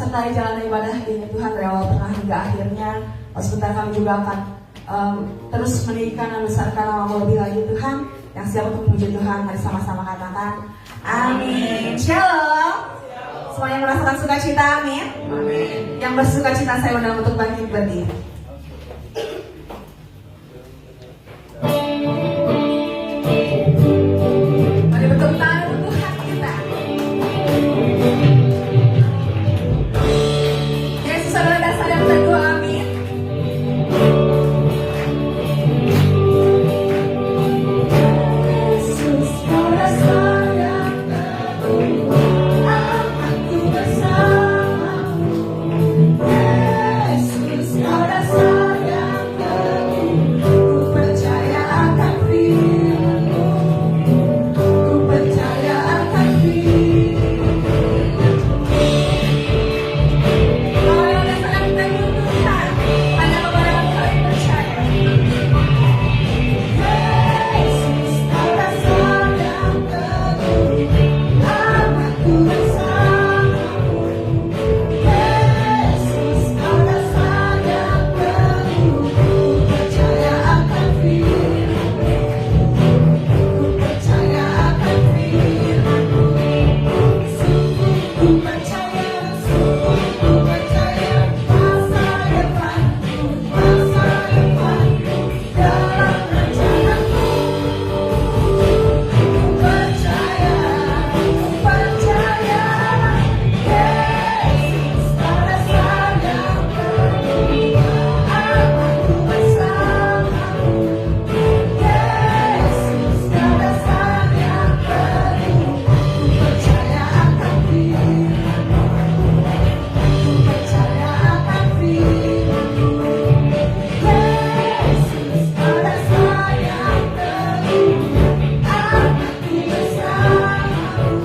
sertai jalan ibadah ini Tuhan dari awal tengah hingga akhirnya. Sebentar kami juga akan terus meninggikan dan membesarkan nama-Mu lebih lagi Tuhan. Yang siap untuk memuji Tuhan, mari sama-sama katakan amin. Shalom. Semuanya merasakan sukacita, amin. Amin. Yang bersukacita saya undang untuk bangkit berdiri. Mari bertepuk tangan untuk Tuhan kita. Yesus adalah dasar yang teguh, amin. Yesus kau dasar yang teguh, aku bersamamu. Yesus kau dasar yang teguh, ku percaya akan firman-Mu, ku percaya akan firman-Mu. Kau yang dasar yang teguh Tuhan, hanya kepada-Mu kami percaya. Yesus kau dasar yang teguh, aku bersamamu. Yesus kau dasar yang teguh, ku percaya akan firman-Mu, ku percaya akan firman-Mu. Sungguh ku percaya, sungguh ku percaya, masa depanku dalam rencana-Mu. Ku percaya, Yesus kau dasar yang teguh, aku bersamamu. Yesus kau dasar yang teguh, ku percaya akan firman-Mu, ku percaya akan firman-Mu. Yesus kau dasar yang teguh, aku bersamamu.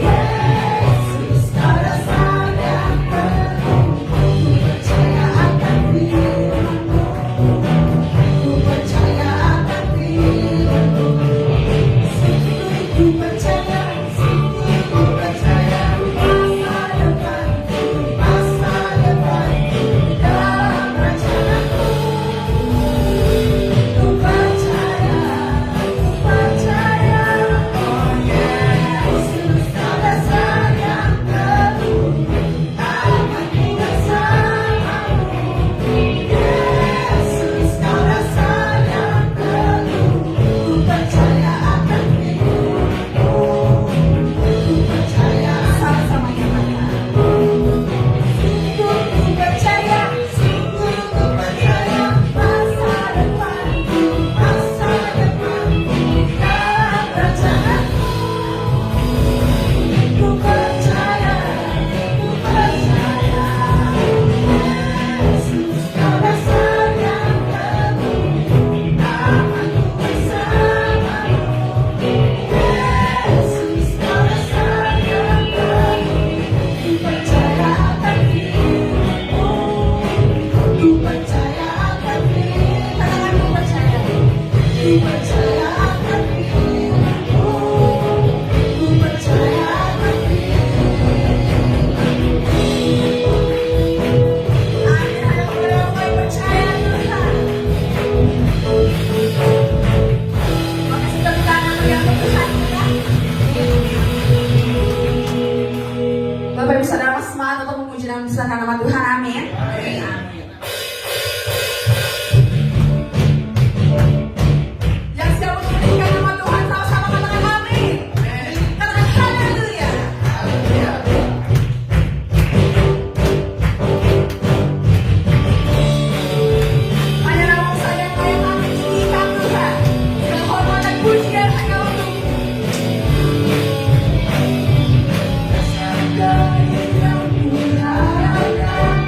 Yesus kau dasar yang teguh, ku percaya akan firman-Mu, ku percaya akan firman-Mu. Sungguh ku percaya, sungguh ku percaya, masa depanku dalam rencana-Mu. Ku percaya, oh Yesus kau dasar yang teguh, aku bersamamu. Yesus kau dasar yang teguh, ku percaya akan firman-Mu, ku percaya. Sama-sama katakan. Sungguh ku percaya, masa depanku dalam rencana-Mu. Ku percaya, Yesus kau dasar yang teguh, aku bersamamu. Yesus kau dasar yang teguh, ku percaya akan firman-Mu, ku percaya akan firman-Mu. Ku percaya akan firman-Mu, ku percaya akan firman-Mu. Amin. Hanya kepada-Mu kami percaya Tuhan. Makasih tepuk tangan yang untuk Tuhan kita. Bapak Ibu Saudara semangat untuk memuji dan membesarkan nama Tuhan. Amin. Yang siap untuk meninggikan nama Tuhan, sama-sama katakan amin. Katakan haleluya. Hanya nama-Mu saja yang layak kami tinggikan Tuhan. Segala hormat dan pujian hanya untuk-Mu. Segala yang kuharapkan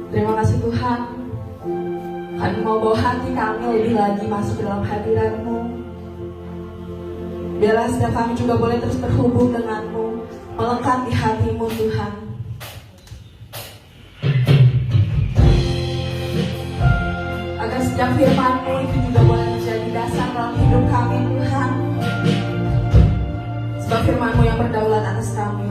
Terima kasih Tuhan, kami mau bawa hati kami lebih lagi masuk ke dalam hadirat-Mu. Biarlah setiap kami juga boleh terus terhubung dengan-Mu, melengkapi hati-Mu Tuhan. Agar setiap firman-Mu itu juga boleh menjadi dasar dalam hidup kami Tuhan. Sebab firman-Mu yang berdaulat atas kami.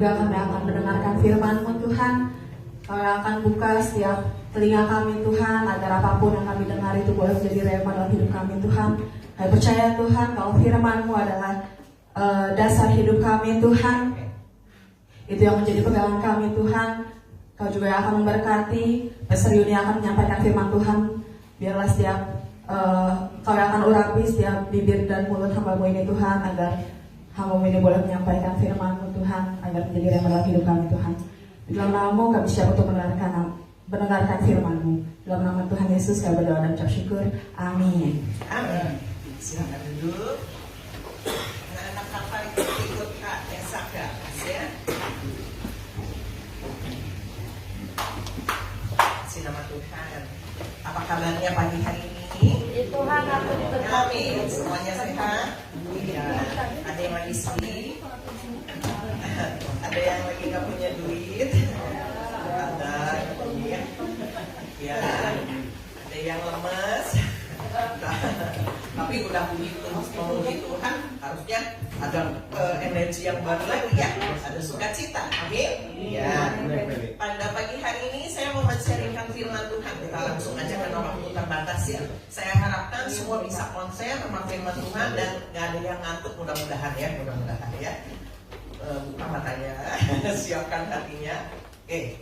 juga kami akan mendengarkan firman-Mu Tuhan. Kami akan buka setiap telinga kami Tuhan, agar apapun yang kami dengar itu boleh menjadi rema dalam hidup kami Tuhan. Kami percaya Tuhan kalau firman-Mu adalah dasar hidup kami Tuhan. Itu yang menjadi pegangan kami Tuhan. Kau juga yang akan memberkati Pastor Yuni akan menyampaikan firman Tuhan. Biarlah setiap Kau yang akan urapi setiap bibir dan mulut hamba-Mu ini Tuhan, agar hamba-Mu ini boleh menyampaikan firman-Mu Tuhan, agar menjadi rema dalam hidup kami Tuhan. Di dalam nama-Mu kami siap untuk mendengarkan firman-Mu. Dalam nama Tuhan Yesus kami berdoa dan ucap syukur. Amin. Amin. Silakan duduk. Anak-anak Papa ikut Kak Esaka, ya. Kasih nama Tuhan. Apa kabarnya pagi hari ini? Tuhan aku diberkati. Amin. Semuanya sehat? Iya. Ada yang lagi sedih? Ada yang lagi nggak punya duit? Ada. Iya. Ya. Ada yang lemes? Tapi udah memuji Tuhan, harusnya ada energi yang baru lagi ya, ada sukacita. Amin. Ya. Pada pagi hari ini saya mau men-sharingkan firman Tuhan. Kita langsung aja karena waktu terbatas ya. Saya harapkan semua bisa konsen sama firman Tuhan dan nggak ada yang ngantuk, mudah-mudahan ya, buka matanya, siapkan hatinya. Oke,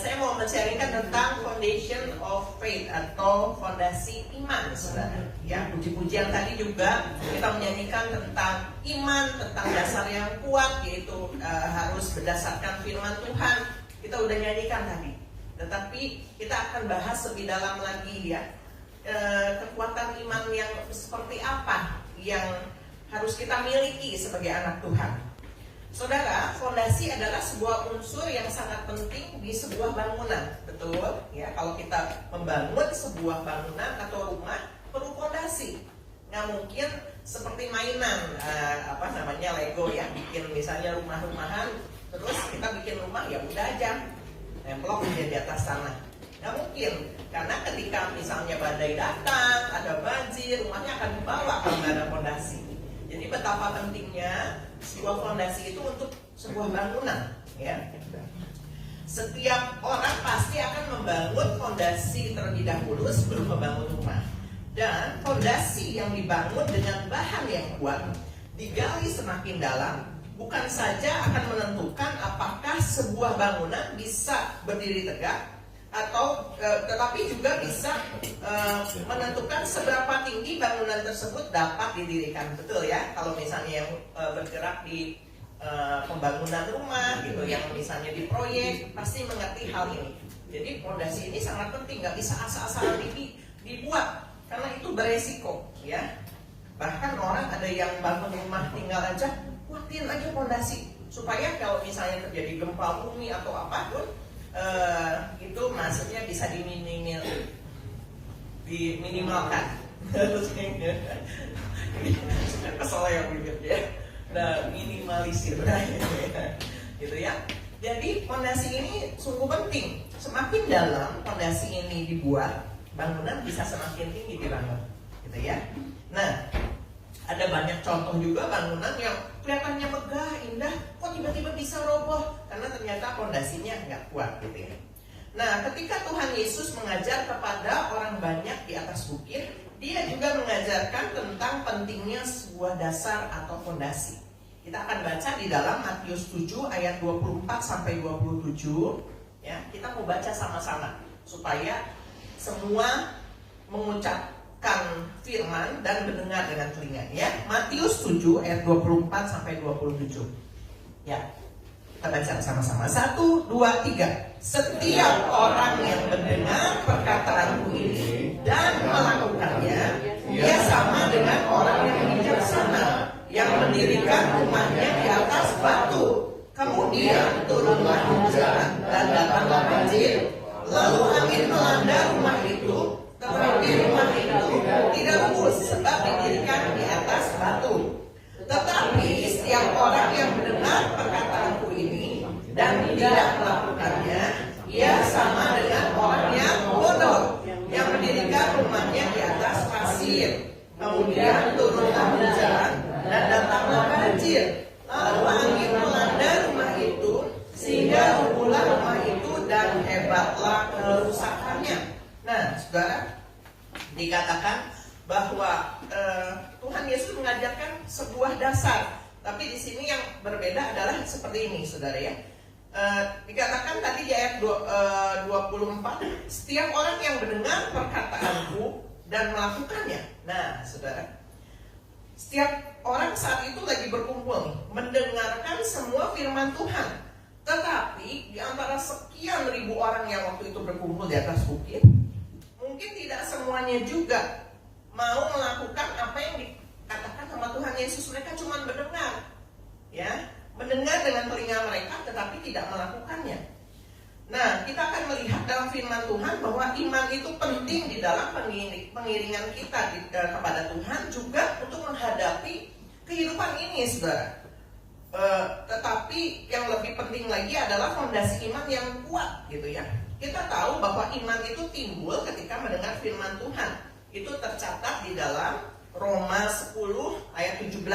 saya mau men-sharingkan tentang foundation of faith atau fondasi iman, saudara. Ya, puji-pujian tadi juga kita menyanyikan tentang iman, tentang dasar yang kuat, yaitu harus berdasarkan firman Tuhan. Kita udah nyanyikan tadi, tetapi kita akan bahas lebih dalam lagi ya, kekuatan iman yang seperti apa yang harus kita miliki sebagai anak Tuhan. Saudara, fondasi adalah sebuah unsur yang sangat penting di sebuah bangunan, betul? Ya, kalau kita membangun sebuah bangunan atau rumah perlu fondasi. Nggak mungkin seperti mainan, Lego ya, bikin misalnya rumah-rumahan, terus kita bikin rumah ya udah aja, nemplok aja di atas tanah. Nggak mungkin, karena ketika misalnya badai datang, ada banjir, rumahnya akan dibawa kalau nggak ada fondasi. Jadi betapa pentingnya sebuah fondasi itu untuk sebuah bangunan, ya. Setiap orang pasti akan membangun fondasi terlebih dahulu sebelum membangun rumah. Dan fondasi yang dibangun dengan bahan yang kuat, digali semakin dalam, bukan saja akan menentukan apakah sebuah bangunan bisa berdiri tegak, atau tetapi juga bisa menentukan seberapa tinggi bangunan tersebut dapat didirikan. Betul ya, kalau misalnya yang bergerak di pembangunan rumah gitu, yang misalnya di proyek, pasti mengerti hal ini. Jadi fondasi ini sangat penting, nggak bisa asal-asalan dibuat, karena itu beresiko ya. Bahkan orang ada yang bangun rumah tinggal aja, kuatin aja fondasi, supaya kalau misalnya terjadi gempa bumi atau apapun, itu maksudnya bisa diminimalkan. Kesel ya bibir ya. Nah, minimalisir gitu ya. Jadi fondasi ini sungguh penting. Semakin dalam fondasi ini dibuat, bangunan bisa semakin tinggi dibangun, gitu ya. Nah, ada banyak contoh juga bangunan yang kelihatannya megah, indah, kok tiba-tiba bisa roboh karena ternyata fondasinya nggak kuat gitu ya. Nah, ketika Tuhan Yesus mengajar kepada orang banyak di atas bukit, dia juga mengajarkan tentang pentingnya sebuah dasar atau fondasi. Kita akan baca di dalam Matius 7 ayat 24 sampai 27 ya. Kita mau baca sama-sama supaya semua mengucapkan firman dan mendengar dengan telinga ya. Matius 7 ayat 24 sampai 27. Ya. Kita baca sama-sama. 1, 2, 3. Setiap orang yang mendengar perkataanku ini dan melakukannya, ia sama dengan orang yang bijaksana yang mendirikan rumahnya di atas batu. Kemudian turunlah hujan dan datanglah banjir, lalu angin melanda rumah itu, tetapi rumah itu tidak rubuh sebab didirikan di atas batu. Tetapi setiap orang yang mendengar perkataanku ini dan tidak melakukannya, ia sama dengan orang yang bodoh yang mendirikan rumahnya di atas pasir. Kemudian mengajarkan sebuah dasar. Tapi di sini yang berbeda adalah seperti ini, saudara ya. Dikatakan tadi di ayat 24, setiap orang yang mendengar perkataanku dan melakukannya. Nah, saudara, setiap orang saat itu lagi berkumpul mendengarkan semua firman Tuhan. Tetapi di antara sekian ribu orang yang waktu itu berkumpul di atas bukit, mungkin tidak semuanya juga mau melakukan apa yang dikatakan sama Tuhan Yesus. Mereka cuma mendengar, ya, mendengar dengan telinga mereka, tetapi tidak melakukannya. Nah, kita akan melihat dalam firman Tuhan bahwa iman itu penting di dalam pengiringan kita kepada Tuhan, juga untuk menghadapi kehidupan ini, saudara. Tetapi yang lebih penting lagi adalah fondasi iman yang kuat, gitu ya. Kita tahu bahwa iman itu timbul ketika mendengar firman Tuhan. Itu tercatat di dalam Roma 10 ayat 17.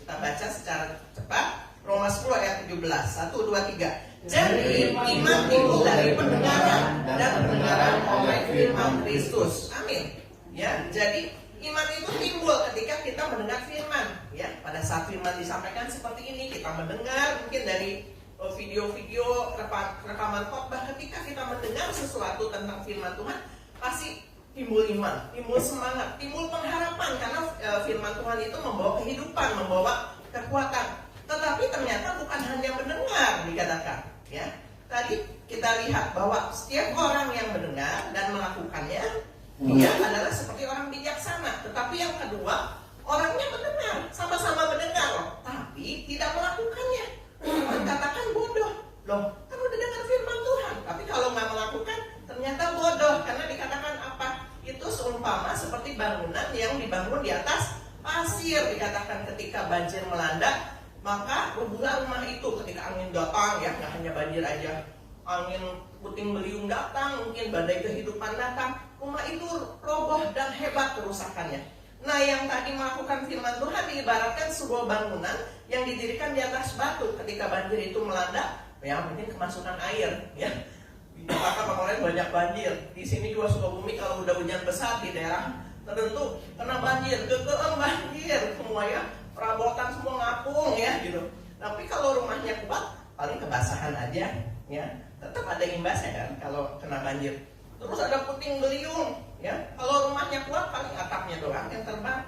Kita baca secara cepat. Roma 10 ayat 17. 1, 2, 3. Jadi iman timbul dari pendengaran, dan pendengaran oleh firman Kristus. Amin. Ya, jadi iman itu timbul ketika kita mendengar firman. Ya, pada saat firman disampaikan seperti ini, kita mendengar mungkin dari video-video rekaman khotbah. Ketika kita mendengar sesuatu tentang firman Tuhan, pasti timbul iman, timbul semangat, timbul pengharapan, karena firman Tuhan itu membawa kehidupan, membawa kekuatan. Tetapi ternyata bukan hanya mendengar dikatakan, ya. Tadi kita lihat bahwa setiap orang yang mendengar dan melakukannya, dia adalah seperti orang bijaksana. Tetapi yang kedua, orangnya mendengar, sama-sama mendengar loh, tapi tidak melakukannya. Katakan bodoh, loh, kan udah dengar firman Tuhan, tapi kalau nggak melakukan, ternyata bodoh. Karena dikatakan apa? Itu seumpama seperti bangunan yang dibangun di atas pasir. Dikatakan ketika banjir melanda, maka rubuhlah rumah itu ketika angin datang, ya, nggak hanya banjir aja, angin puting beliung datang, mungkin badai kehidupan datang, rumah itu roboh dan hebat kerusakannya. Nah, yang tadi melakukan firman Tuhan diibaratkan sebuah bangunan yang didirikan di atas batu. Ketika banjir itu melanda, ya mungkin kemasukan air, ya. Di Jakarta kemarin banyak banjir. Di sini juga Sukabumi kalau udah hujan besar di daerah tertentu kena banjir, banjir semua, ya. Perabotan semua ngapung, ya, gitu. Tapi kalau rumahnya kuat, paling kebasahan aja, ya. Tetap ada imbasnya kan kalau kena banjir. Terus ada puting beliung, ya. Kalau rumahnya kuat, paling atapnya doang yang terbang.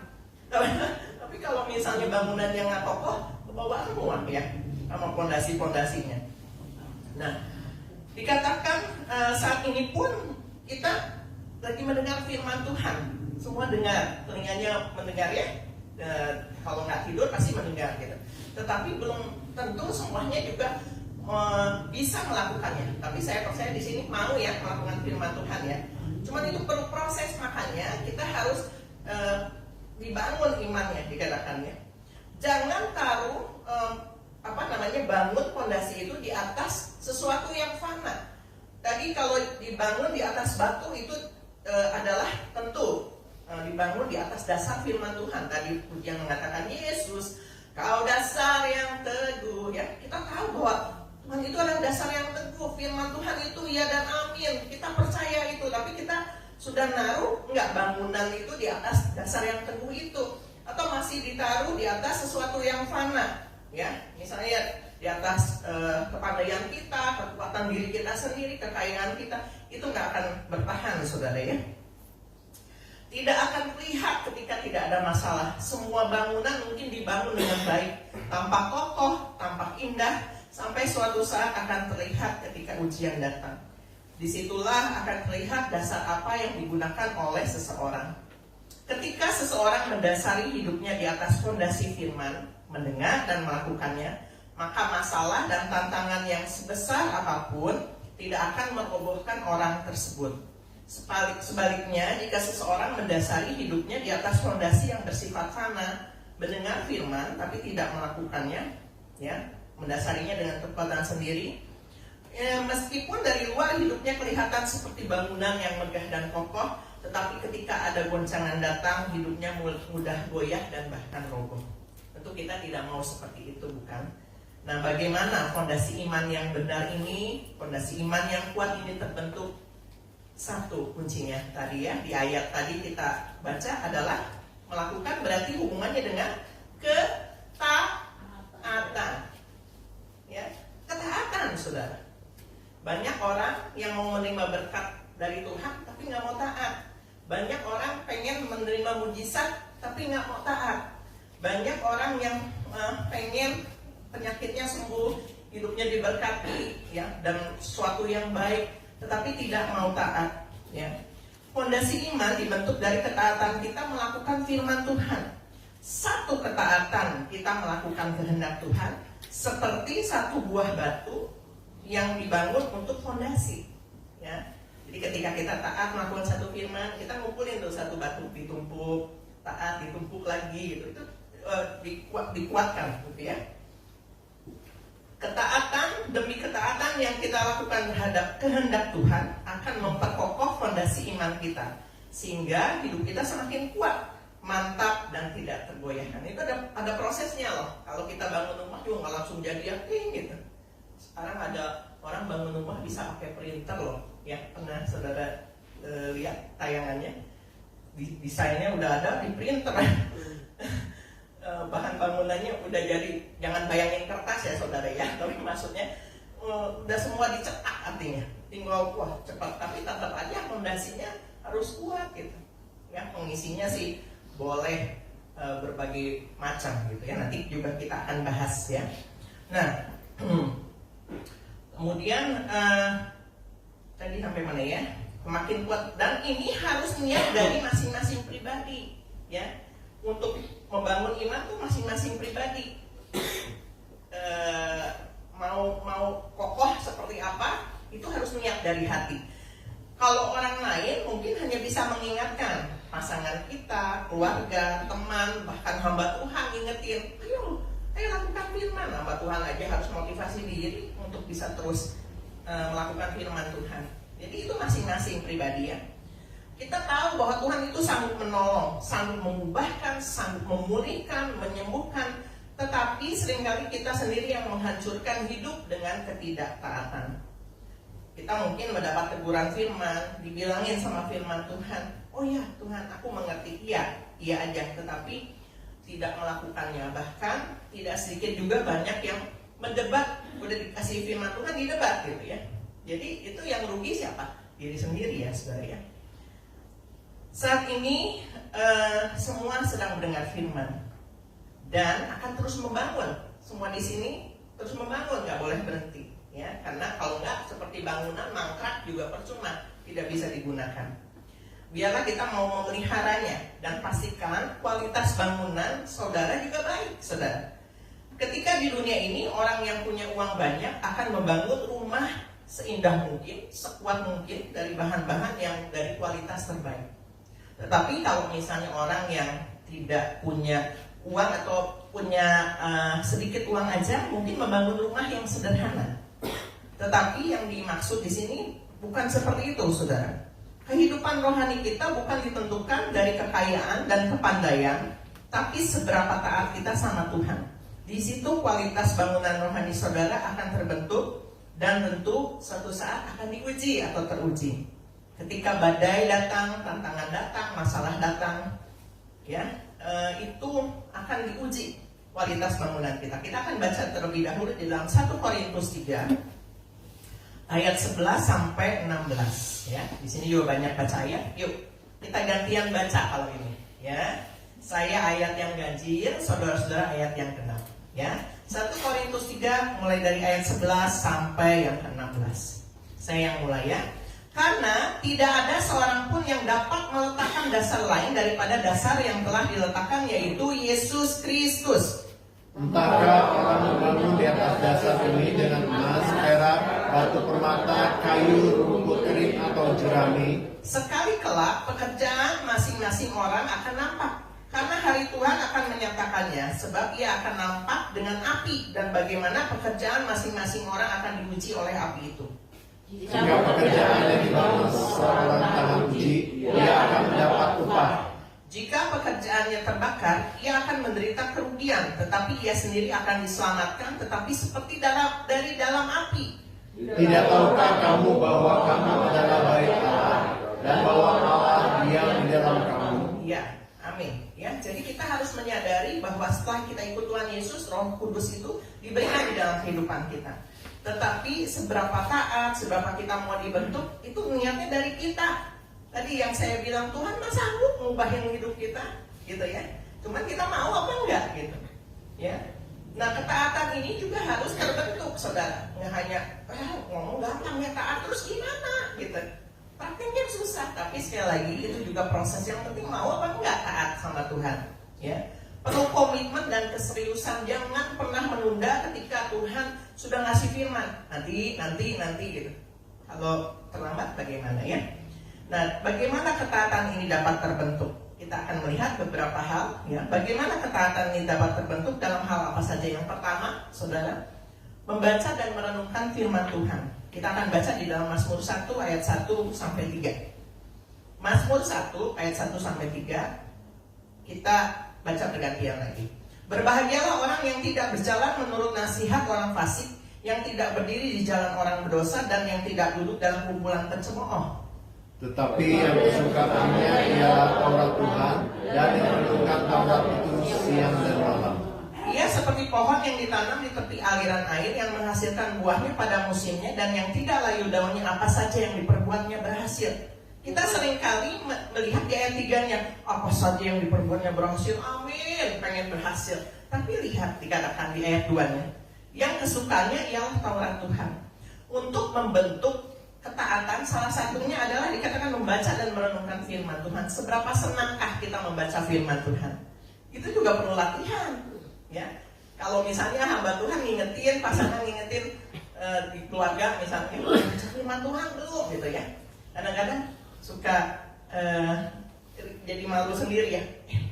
Tapi kalau misalnya bangunan yang nggak kokoh, kebawa semua, ya, sama pondasi-pondasinya. Nah, dikatakan saat ini pun kita lagi mendengar firman Tuhan. Semua dengar, telinganya mendengar, ya. Kalau nggak tidur pasti mendengar, gitu. Tetapi belum tentu semuanya juga bisa melakukannya. Tapi saya percaya di sini mau, ya, melakukan firman Tuhan, ya. Cuman itu perlu proses, makanya kita harus dibangun imannya, dikatakannya. Jangan taruh bangun pondasi itu di atas sesuatu yang fana. Tadi kalau dibangun di atas batu itu adalah tentu dibangun di atas dasar firman Tuhan. Tadi yang mengatakan Yesus, kau dasar yang teguh, ya. Kita tahu bahwa Tuhan itu adalah dasar yang teguh. Firman Tuhan itu ya dan amin. Kita percaya itu, tapi kita sudah naruh enggak bangunan itu di atas dasar yang teguh itu, atau masih ditaruh di atas sesuatu yang fana, ya. Misalnya di atas kepandaian kita, kekuatan diri kita sendiri, kekayaan kita, itu nggak akan bertahan, saudara, ya. Tidak akan terlihat ketika tidak ada masalah. Semua bangunan mungkin dibangun dengan baik, tampak kokoh, tampak indah, sampai suatu saat akan terlihat ketika ujian datang. Disitulah akan terlihat dasar apa yang digunakan oleh seseorang. Ketika seseorang mendasari hidupnya di atas fondasi firman, mendengar dan melakukannya, maka masalah dan tantangan yang sebesar apapun tidak akan merobohkan orang tersebut. Sebaliknya, jika seseorang mendasari hidupnya di atas fondasi yang bersifat fana, mendengar firman tapi tidak melakukannya, ya, mendasarinya dengan kekuatan sendiri, ya, meskipun dari luar hidupnya kelihatan seperti bangunan yang megah dan kokoh, tetapi ketika ada goncangan datang, hidupnya mudah goyah dan bahkan roboh. Tentu kita tidak mau seperti itu, bukan? Nah, bagaimana fondasi iman yang benar ini, fondasi iman yang kuat ini terbentuk? Satu kuncinya tadi, ya, di ayat tadi kita baca adalah Melakukan berarti hubungannya dengan ketaatan. Ya, ketaatan, saudara. Banyak orang yang mau menerima berkat dari Tuhan tapi nggak mau taat. Banyak orang pengen menerima mujizat tapi nggak mau taat. Banyak orang yang pengen penyakitnya sembuh, hidupnya diberkati, ya, dan sesuatu yang baik, tetapi tidak mau taat. Ya. Fondasi iman dibentuk dari ketaatan kita melakukan firman Tuhan. Satu ketaatan kita melakukan kehendak Tuhan, seperti satu buah batu yang dibangun untuk fondasi. Ya. Jadi ketika kita taat melakukan satu firman, kita ngumpulin tuh satu batu, ditumpuk, taat, ditumpuk lagi, gitu. Itu dikuatkan, gitu ya. Ketaatan demi ketaatan yang kita lakukan terhadap kehendak Tuhan akan memperkokoh fondasi iman kita, sehingga hidup kita semakin kuat, mantap, dan tidak tergoyahkan. Itu ada prosesnya loh. Kalau kita bangun rumah juga nggak langsung jadi gitu. Sekarang ada orang bangun rumah bisa pakai printer loh, ya. Pernah saudara lihat tayangannya? Desainnya udah ada di printer. Bahan bangunannya udah jadi, jangan bayangin kertas ya saudara ya, tapi maksudnya udah semua dicetak, artinya tinggal wah cepat, tapi tetap aja fondasinya harus kuat gitu ya. Pengisinya sih boleh berbagai macam gitu ya, nanti juga kita akan bahas ya. Nah kemudian tadi sampai mana ya, makin kuat, dan ini harus niat dari masing-masing pribadi ya. Untuk membangun iman tuh masing-masing pribadi mau kokoh seperti apa, itu harus niat dari hati. Kalau orang lain mungkin hanya bisa mengingatkan, pasangan kita, keluarga, teman, bahkan hamba Tuhan ingetin, ayo lakukan firman. Hamba Tuhan aja harus motivasi diri untuk bisa terus melakukan firman Tuhan. Jadi itu masing-masing pribadi ya. Kita tahu bahwa Tuhan itu sanggup menolong, sanggup mengubahkan, sanggup memulihkan, menyembuhkan. Tetapi seringkali kita sendiri yang menghancurkan hidup dengan ketidaktaatan. Kita mungkin mendapat teguran firman, dibilangin sama firman Tuhan, oh ya Tuhan, aku mengerti, iya aja, tetapi tidak melakukannya. Bahkan tidak sedikit juga banyak yang mendebat, udah dikasih firman Tuhan didebat gitu ya. Jadi itu yang rugi siapa? Diri sendiri ya saudara ya. Saat ini semua sedang mendengar firman dan akan terus membangun. Semua di sini terus membangun, nggak boleh berhenti, ya. Karena kalau nggak seperti bangunan mangkrak juga percuma, tidak bisa digunakan. Biarlah kita mau memeliharanya dan pastikan kualitas bangunan saudara juga baik, saudara. Ketika di dunia ini orang yang punya uang banyak akan membangun rumah seindah mungkin, sekuat mungkin dari bahan-bahan yang dari kualitas terbaik. Tetapi kalau misalnya orang yang tidak punya uang atau punya sedikit uang aja, mungkin membangun rumah yang sederhana. Tetapi yang dimaksud di sini bukan seperti itu, saudara. Kehidupan rohani kita bukan ditentukan dari kekayaan dan kepandaian, tapi seberapa taat kita sama Tuhan. Di situ kualitas bangunan rohani saudara akan terbentuk dan tentu suatu saat akan diuji atau teruji. Ketika badai datang, tantangan datang, masalah datang, ya, itu akan diuji kualitas bangunan kita. Kita akan baca terlebih dahulu di dalam 1 Korintus 3 ayat 11 sampai 16. Ya, di sini juga banyak baca ayat. Yuk, kita gantian baca kalau ini. Ya, saya ayat yang ganjil, saudara-saudara ayat yang genap. Ya, 1 Korintus 3 mulai dari ayat 11 sampai yang ke-16. Saya yang mulai ya. Karena tidak ada seorang pun yang dapat meletakkan dasar lain daripada dasar yang telah diletakkan, yaitu Yesus Kristus. Entahkah orang membangun di atas dasar ini dengan emas, perak, batu permata, kayu, rumput kering atau jerami? Sekali kelak pekerjaan masing-masing orang akan nampak, karena hari Tuhan akan menyatakannya, sebab ia akan nampak dengan api, dan bagaimana pekerjaan masing-masing orang akan diuji oleh api itu. Jika pekerjaan yang dibangun seorang tangan uji, ia akan mendapat upah. Jika pekerjaannya terbakar, ia akan menderita kerugian, tetapi ia sendiri akan diselamatkan, tetapi seperti dari dalam api. Tidak tahukah kamu bahwa kamu adalah bait Allah dan bahwa Allah diam di dalam kamu? Ya, amin. Ya, bahwa setelah kita ikut Tuhan Yesus, Roh Kudus itu diberikan di dalam kehidupan kita. Tetapi seberapa taat, seberapa kita mau dibentuk, itu niatnya dari kita. Tadi yang saya bilang, Tuhan mah sanggup ngubahin hidup kita, gitu ya. Cuman kita mau apa enggak, gitu. Ya. Nah, ketaatan ini juga harus terbentuk, saudara. Nggak hanya ngomong gampang ya taat, terus gimana, gitu. Praktiknya susah, tapi sekali lagi itu juga proses yang penting, mau apa enggak taat sama Tuhan, ya. Perlu komitmen dan keseriusan, jangan pernah menunda ketika Tuhan sudah ngasih firman. Nanti gitu. Kalau terlambat bagaimana ya? Nah, bagaimana ketaatan ini dapat terbentuk? Kita akan melihat beberapa hal ya. Bagaimana ketaatan ini dapat terbentuk dalam hal apa saja? Yang pertama, saudara, membaca dan merenungkan firman Tuhan. Kita akan baca di dalam Mazmur 1 ayat 1 sampai 3. Mazmur 1 ayat 1 sampai 3. Kita baca bergantian lagi. Berbahagialah orang yang tidak berjalan menurut nasihat orang fasik, yang tidak berdiri di jalan orang berdosa, dan yang tidak duduk dalam kumpulan pencemooh. Tetapi yang kesukaannya ialah Taurat Tuhan, dan yang merenungkan Taurat itu siang dan malam. Ia seperti pohon yang ditanam di tepi aliran air, yang menghasilkan buahnya pada musimnya, dan yang tidak layu daunnya, apa saja yang diperbuatnya berhasil. Kita seringkali melihat di ayat 3-nya, apa saja yang diperbuatnya berhasil, amin, pengen berhasil. Tapi lihat dikatakan di ayat 2-nya, yang kesukaannya ialah Taurat Tuhan. Untuk membentuk ketaatan, salah satunya adalah dikatakan membaca dan merenungkan firman Tuhan. Seberapa senangkah kita membaca firman Tuhan? Itu juga perlu latihan, ya. Kalau misalnya hamba Tuhan ngingetin, pasangan ngingetin di keluarga misalnya, baca firman Tuhan belum, gitu ya. Kadang-kadang suka jadi malu sendiri ya,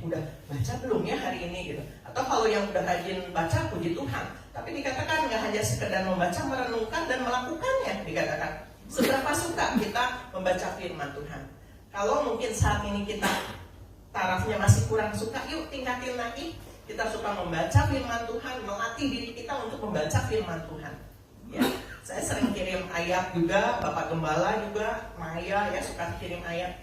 udah baca belum ya hari ini gitu. Atau kalau yang udah rajin baca, puji Tuhan. Tapi dikatakan nggak hanya sekedar membaca, merenungkan dan melakukannya. Dikatakan seberapa suka kita membaca firman Tuhan. Kalau mungkin saat ini kita tarafnya masih kurang suka, yuk tingkatin lagi. Kita suka membaca firman Tuhan, melatih diri kita untuk membaca firman Tuhan. Ya, saya sering kirim ayat juga, Bapak Gembala juga, Maya ya suka kirim ayat.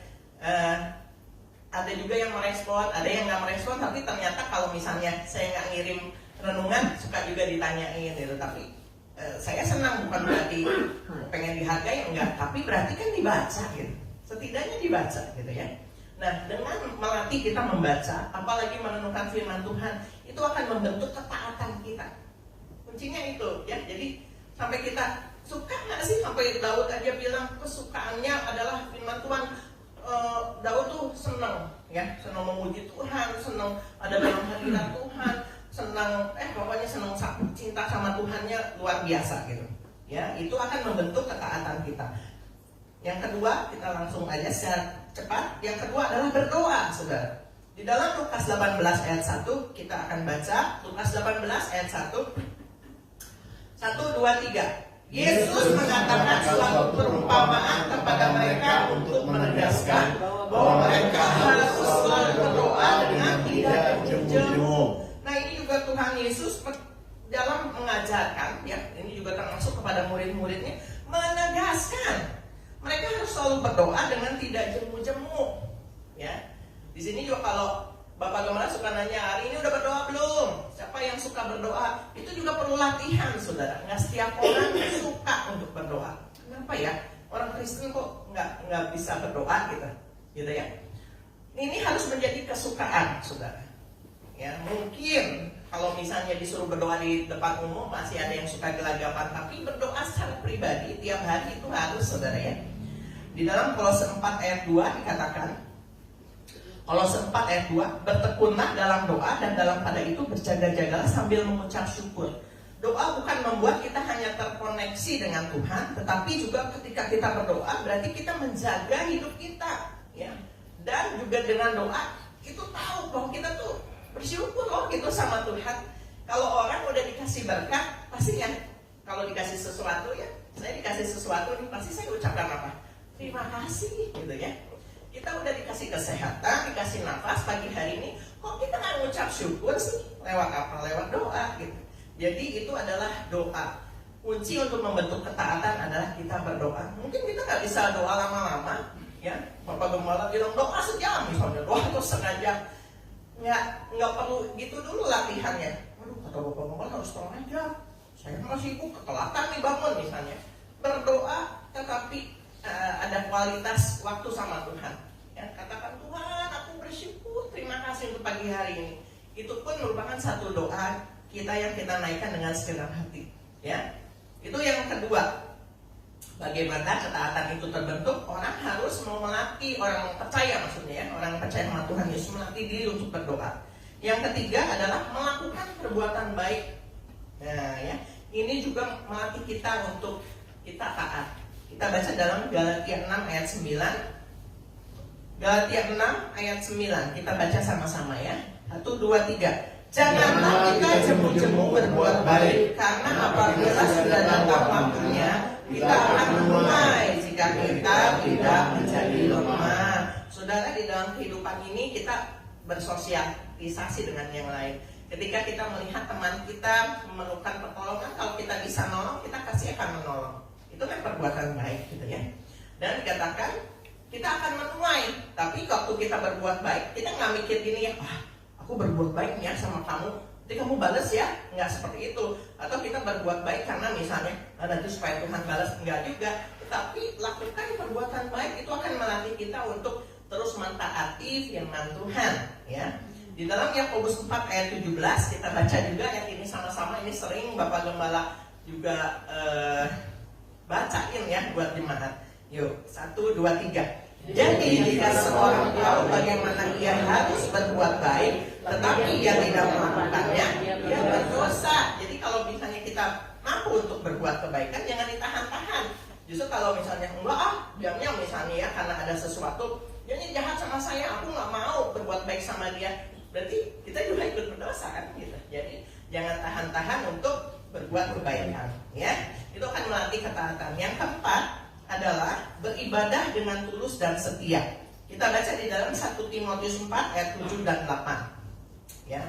Ada juga yang merespon, ada yang nggak merespon, tapi ternyata kalau misalnya saya nggak ngirim renungan, suka juga ditanyain gitu. Tapi saya senang, bukan berarti pengen dihargai, enggak, tapi berarti kan dibaca gitu. Setidaknya dibaca gitu ya. Nah, dengan melatih kita membaca, apalagi merenungkan firman Tuhan, itu akan membentuk ketaatan kita. Kuncinya itu ya. Jadi sampai kita suka nggak sih, sampai Daud aja bilang kesukaannya adalah firman Tuhan. Daud tuh senang ya, senang memuji Tuhan, senang ada dalam hadirat Tuhan, senang pokoknya senang cinta sama Tuhannya luar biasa gitu. Ya, itu akan membentuk ketaatan kita. Yang kedua, kita langsung aja secara cepat. Yang kedua adalah berdoa, saudara. Di dalam Lukas 18 ayat 1 kita akan baca Lukas 18 ayat 1. 1, 2, 3. Yesus mengatakan suatu perumpamaan kepada mereka untuk menegaskan bahwa mereka harus selalu berdoa dengan tidak jemu-jemu. Nah, ini juga Tuhan Yesus dalam mengajarkan, ya, ini juga termasuk kepada murid-muridnya, menegaskan mereka harus selalu berdoa dengan tidak jemu-jemu. Ya, di sini juga kalau Bapak Gembala suka nanya, hari ini udah berdoa belum? Siapa yang suka berdoa? Itu juga perlu latihan, saudara. Nggak setiap orang suka untuk berdoa. Kenapa ya? Orang Kristen kok nggak bisa berdoa gitu ya? Ini harus menjadi kesukaan, saudara. Ya, mungkin kalau misalnya disuruh berdoa di depan umum masih ada yang suka gelagapan, tapi berdoa secara pribadi tiap hari itu harus, saudara ya. Di dalam Kolose 4 ayat 2 dikatakan, Kolose 4 ayat 2, bertekunlah dalam doa dan dalam pada itu berjaga-jagalah sambil mengucap syukur. Doa bukan membuat kita hanya terkoneksi dengan Tuhan, tetapi juga ketika kita berdoa berarti kita menjaga hidup kita, ya. Dan juga dengan doa itu tahu bahwa kita tuh bersyukur loh gitu sama Tuhan. Kalau orang udah dikasih berkat, pasti ya kalau dikasih sesuatu ya, saya dikasih sesuatu nih pasti saya ucapkan apa? Terima kasih gitu ya. Kita udah dikasih kesehatan, dikasih nafas pagi hari ini, kok kita nggak ngucap syukur sih? Lewat apa? Lewat doa gitu. Jadi itu adalah doa. Kunci untuk membentuk ketaatan adalah kita berdoa. Mungkin kita nggak bisa doa lama-lama, ya. Bapak Gembala bilang doa sejam misalnya, doa terus setengah jam. nggak perlu gitu dulu latihannya. Aduh, kata Bapak Mongol harus setengah jam. Saya masih sibuk, ketelatan nih bangun misalnya. Berdoa, tetapi ada kualitas waktu sama Tuhan. Ya, katakan Tuhan, aku bersyukur, terima kasih untuk pagi hari ini. Itu pun merupakan satu doa kita yang kita naikkan dengan segenap hati. Ya, itu yang kedua. Bagaimana ketaatan itu terbentuk? Orang harus mau melatih, orang percaya maksudnya ya, orang percaya sama Tuhan Yesus melatih diri untuk berdoa. Yang ketiga adalah melakukan perbuatan baik. Nah ya, ini juga melatih kita untuk kita taat. Kita baca dalam Galatia 6 ayat 9. Galatia 6 ayat 9. Kita baca sama-sama ya. 1, 2, 3. Janganlah kita jemu-jemu berbuat baik, karena apabila sudah datang waktunya, kita akan menuai jika kita tidak menjadi lemah. Saudara, di dalam kehidupan ini kita bersosialisasi dengan yang lain. Ketika kita melihat teman kita memerlukan pertolongan, kalau kita bisa nolong, kita pasti akan menolong. Itu kan perbuatan baik gitu ya. Dan dikatakan kita akan menuai. Tapi waktu kita berbuat baik, kita nggak mikir gini ya, aku berbuat baik ya sama kamu, nanti kamu balas ya, nggak seperti itu. Atau kita berbuat baik karena misalnya nanti supaya Tuhan balas, enggak juga. Tetapi lakukan perbuatan baik itu akan melatih kita untuk terus mentaati firman Tuhan ya. Di dalam Yakobus 4 ayat 17 kita baca juga ayat ini sama-sama. Ini sering Bapak Gembala juga bacain ya buat jemaat. Yuk, 1, 2, 3. Jadi jika seorang tahu bagaimana ia harus berbuat baik, tetapi ia tidak melakukannya, ia berdosa. Jadi kalau misalnya kita mampu untuk berbuat kebaikan, jangan ditahan-tahan. Justru kalau misalnya diamnya misalnya ya karena ada sesuatu, dia jahat sama saya, aku nggak mau berbuat baik sama dia. Berarti kita juga ikut berdosa kan gitu. Jadi jangan tahan-tahan untuk berbuat kebaikan ya. Itu akan melatih ketaatan. Yang keempat adalah beribadah dengan tulus dan setia. Kita baca di dalam 1 Timotius 4 ayat 7 dan 8. Ya.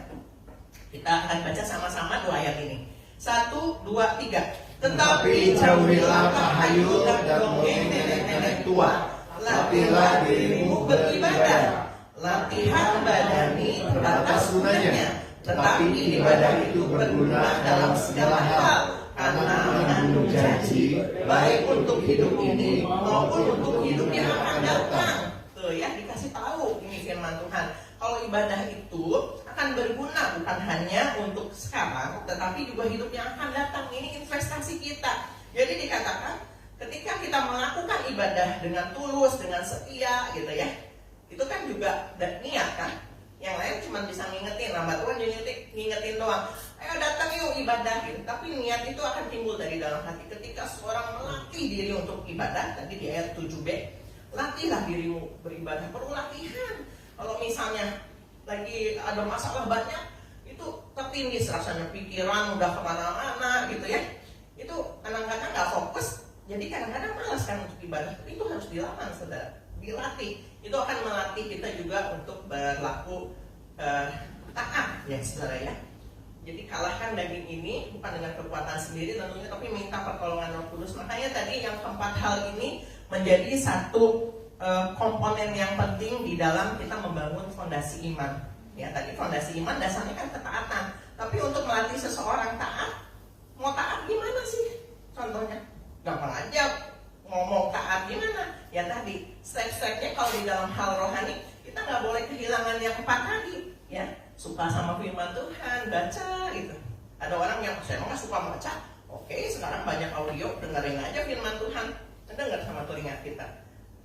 Kita akan baca sama-sama dua ayat ini. 1, 2, 3. Tetapi jauhilah tahayul dan dongeng nenek-nenek tua. Latihlah dirimu beribadah. Latihan badani terbatas gunanya, tetapi ibadah itu berguna dalam segala hal, karena mengandung janji baik untuk hidup ini maupun untuk hidup yang akan datang. Tuh ya, dikasih tahu ini firman Tuhan. Kalau ibadah itu akan berguna bukan hanya untuk sekarang, tetapi juga hidup yang akan datang. Ini investasi kita. Jadi dikatakan ketika kita melakukan ibadah dengan tulus, dengan setia gitu ya, itu kan juga niat kan. Yang lain cuma bisa ngingetin, lambat Tuhan ngingetin doang. Ayo datang yuk ibadah gitu. Tapi niat itu akan timbul dari dalam hati. Ketika seorang melatih diri untuk ibadah, tadi di ayat 7b, latihlah dirimu beribadah. Perlu latihan. Kalau misalnya lagi ada masalah banyak, itu tertindih rasanya, pikiran udah kemana-mana gitu ya. Itu kadang-kadang nggak fokus. Jadi kadang-kadang malas kan untuk ibadah. Tapi itu harus dilakukan, saudara. Dilatih. Itu akan melatih kita juga untuk berlaku taat ya saudara ya. Jadi kalahkan daging ini bukan dengan kekuatan sendiri tentunya, tapi minta pertolongan Roh Kudus. Makanya tadi yang keempat hal ini menjadi satu komponen yang penting di dalam kita membangun fondasi iman. Ya tadi fondasi iman dasarnya kan ketaatan. Tapi untuk melatih seseorang taat, mau taat gimana sih? Contohnya gampang aja. Ngomong taat gimana? Ya tadi step-stepnya kalau di dalam hal rohani kita nggak boleh kehilangan yang 4 tadi ya. Suka sama firman Tuhan, baca gitu. Ada orang yang saya nggak suka baca. Oke, sekarang banyak audio, dengerin aja firman Tuhan. Dengar sama telinga kita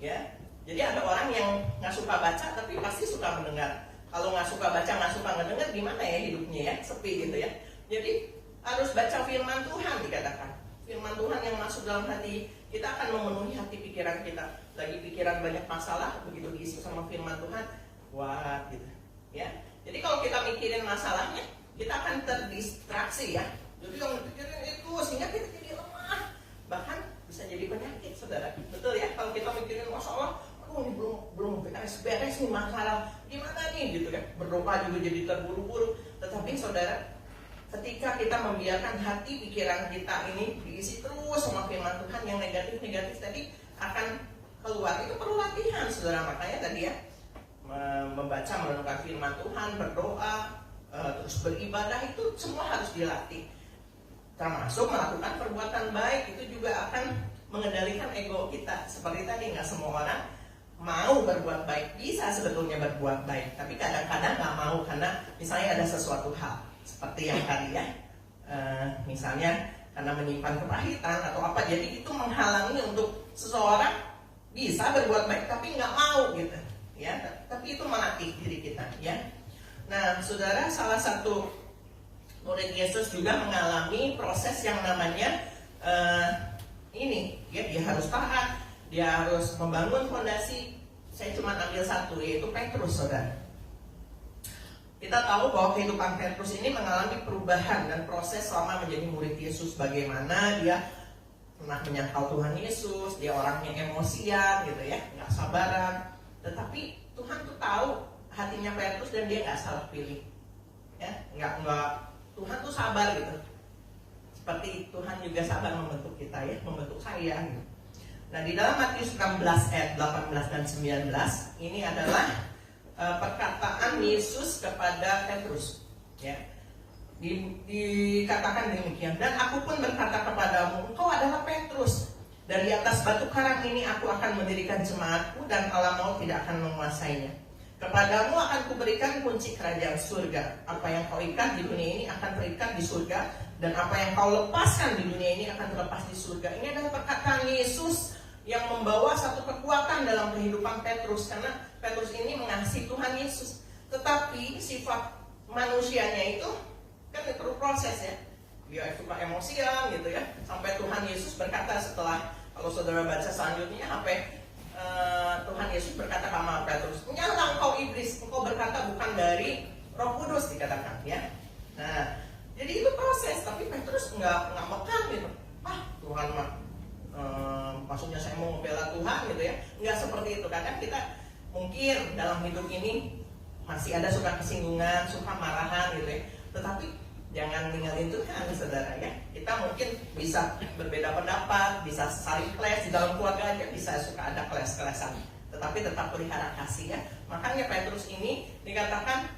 ya. Jadi ada orang yang nggak suka baca tapi pasti suka mendengar. Kalau nggak suka baca, nggak suka ngedengar, gimana ya hidupnya ya? Sepi gitu ya. Jadi harus baca firman Tuhan dikatakan. Firman Tuhan yang masuk dalam hati kita akan memenuhi hati pikiran kita. Lagi pikiran banyak masalah, begitu diisi sama firman Tuhan, wah gitu ya. Jadi kalau kita mikirin masalahnya, kita akan terdistraksi ya. Jadi yang mikirin itu sehingga kita jadi lemah, bahkan bisa jadi penyakit saudara. Betul ya, kalau kita mikirin masalah, ini belum beres nih masalah, gimana nih gitu kan. Berdoa juga jadi terburu-buru. Tetapi saudara, ketika kita membiarkan hati pikiran kita ini diisi terus sama firman Tuhan, yang negatif-negatif tadi akan keluar. Itu perlu latihan saudara. Makanya tadi ya, membaca, merenungkan firman Tuhan, berdoa, terus beribadah, itu semua harus dilatih. Termasuk melakukan perbuatan baik, itu juga akan mengendalikan ego kita. Seperti tadi, nggak semua orang mau berbuat baik. Bisa sebetulnya berbuat baik, tapi kadang-kadang nggak mau karena misalnya ada sesuatu hal seperti yang tadi ya, misalnya karena menyimpan kepahitan atau apa, jadi itu menghalangi untuk seseorang bisa berbuat baik tapi nggak mau gitu ya. Tapi itu melatih diri kita ya. Nah, saudara, salah satu murid Yesus juga mengalami proses yang namanya ini ya, dia harus taat, dia harus membangun fondasi. Saya cuma ambil satu, yaitu Petrus, saudara. Kita tahu bahwa kehidupan Petrus ini mengalami perubahan dan proses selama menjadi murid Yesus. Bagaimana dia pernah menyangkal Tuhan Yesus, dia orangnya emosian gitu ya, nggak sabaran. Tetapi Tuhan tuh tahu hatinya Petrus dan dia nggak salah pilih. Ya, nggak Tuhan tuh sabar gitu. Seperti Tuhan juga sabar membentuk kita ya, membentuk saya gitu. Nah, di dalam Matius 16 ayat 18 dan 19 ini adalah perkataan Yesus kepada Petrus ya. Dikatakan demikian, dan aku pun berkata kepadamu, engkau adalah Petrus, dan di atas batu karang ini aku akan mendirikan jemaatku, dan alam maut tidak akan menguasainya. Kepadamu akan kuberikan kunci kerajaan surga. Apa yang kau ikat di dunia ini akan terikat di surga, dan apa yang kau lepaskan di dunia ini akan terlepas di surga. Ini adalah perkataan Yesus yang membawa satu kekuatan dalam kehidupan Petrus, karena Petrus ini mengasihi Tuhan Yesus. Tetapi sifat manusianya itu kan perlu proses ya. Dia suka emosian gitu ya. Sampai Tuhan Yesus berkata setelah, kalau saudara baca selanjutnya, Tuhan Yesus berkata sama Petrus, "Nyala engkau iblis, engkau berkata bukan dari Roh Kudus," dikatakan ya. Nah, jadi itu proses, tapi Petrus nggak mekang gitu. Tuhan mah maksudnya saya mau membela Tuhan gitu ya. Nggak seperti itu. Kadang kita mungkin dalam hidup ini masih ada suka kesinggungan, suka marahan gitu ya. Tetapi jangan ninggalin Tuhan, saudara ya. Kita mungkin bisa berbeda pendapat, bisa saling clash, di dalam keluarga aja bisa suka ada clash-clashan. Tetapi tetap pelihara kasih ya. Makanya Petrus ini dikatakan,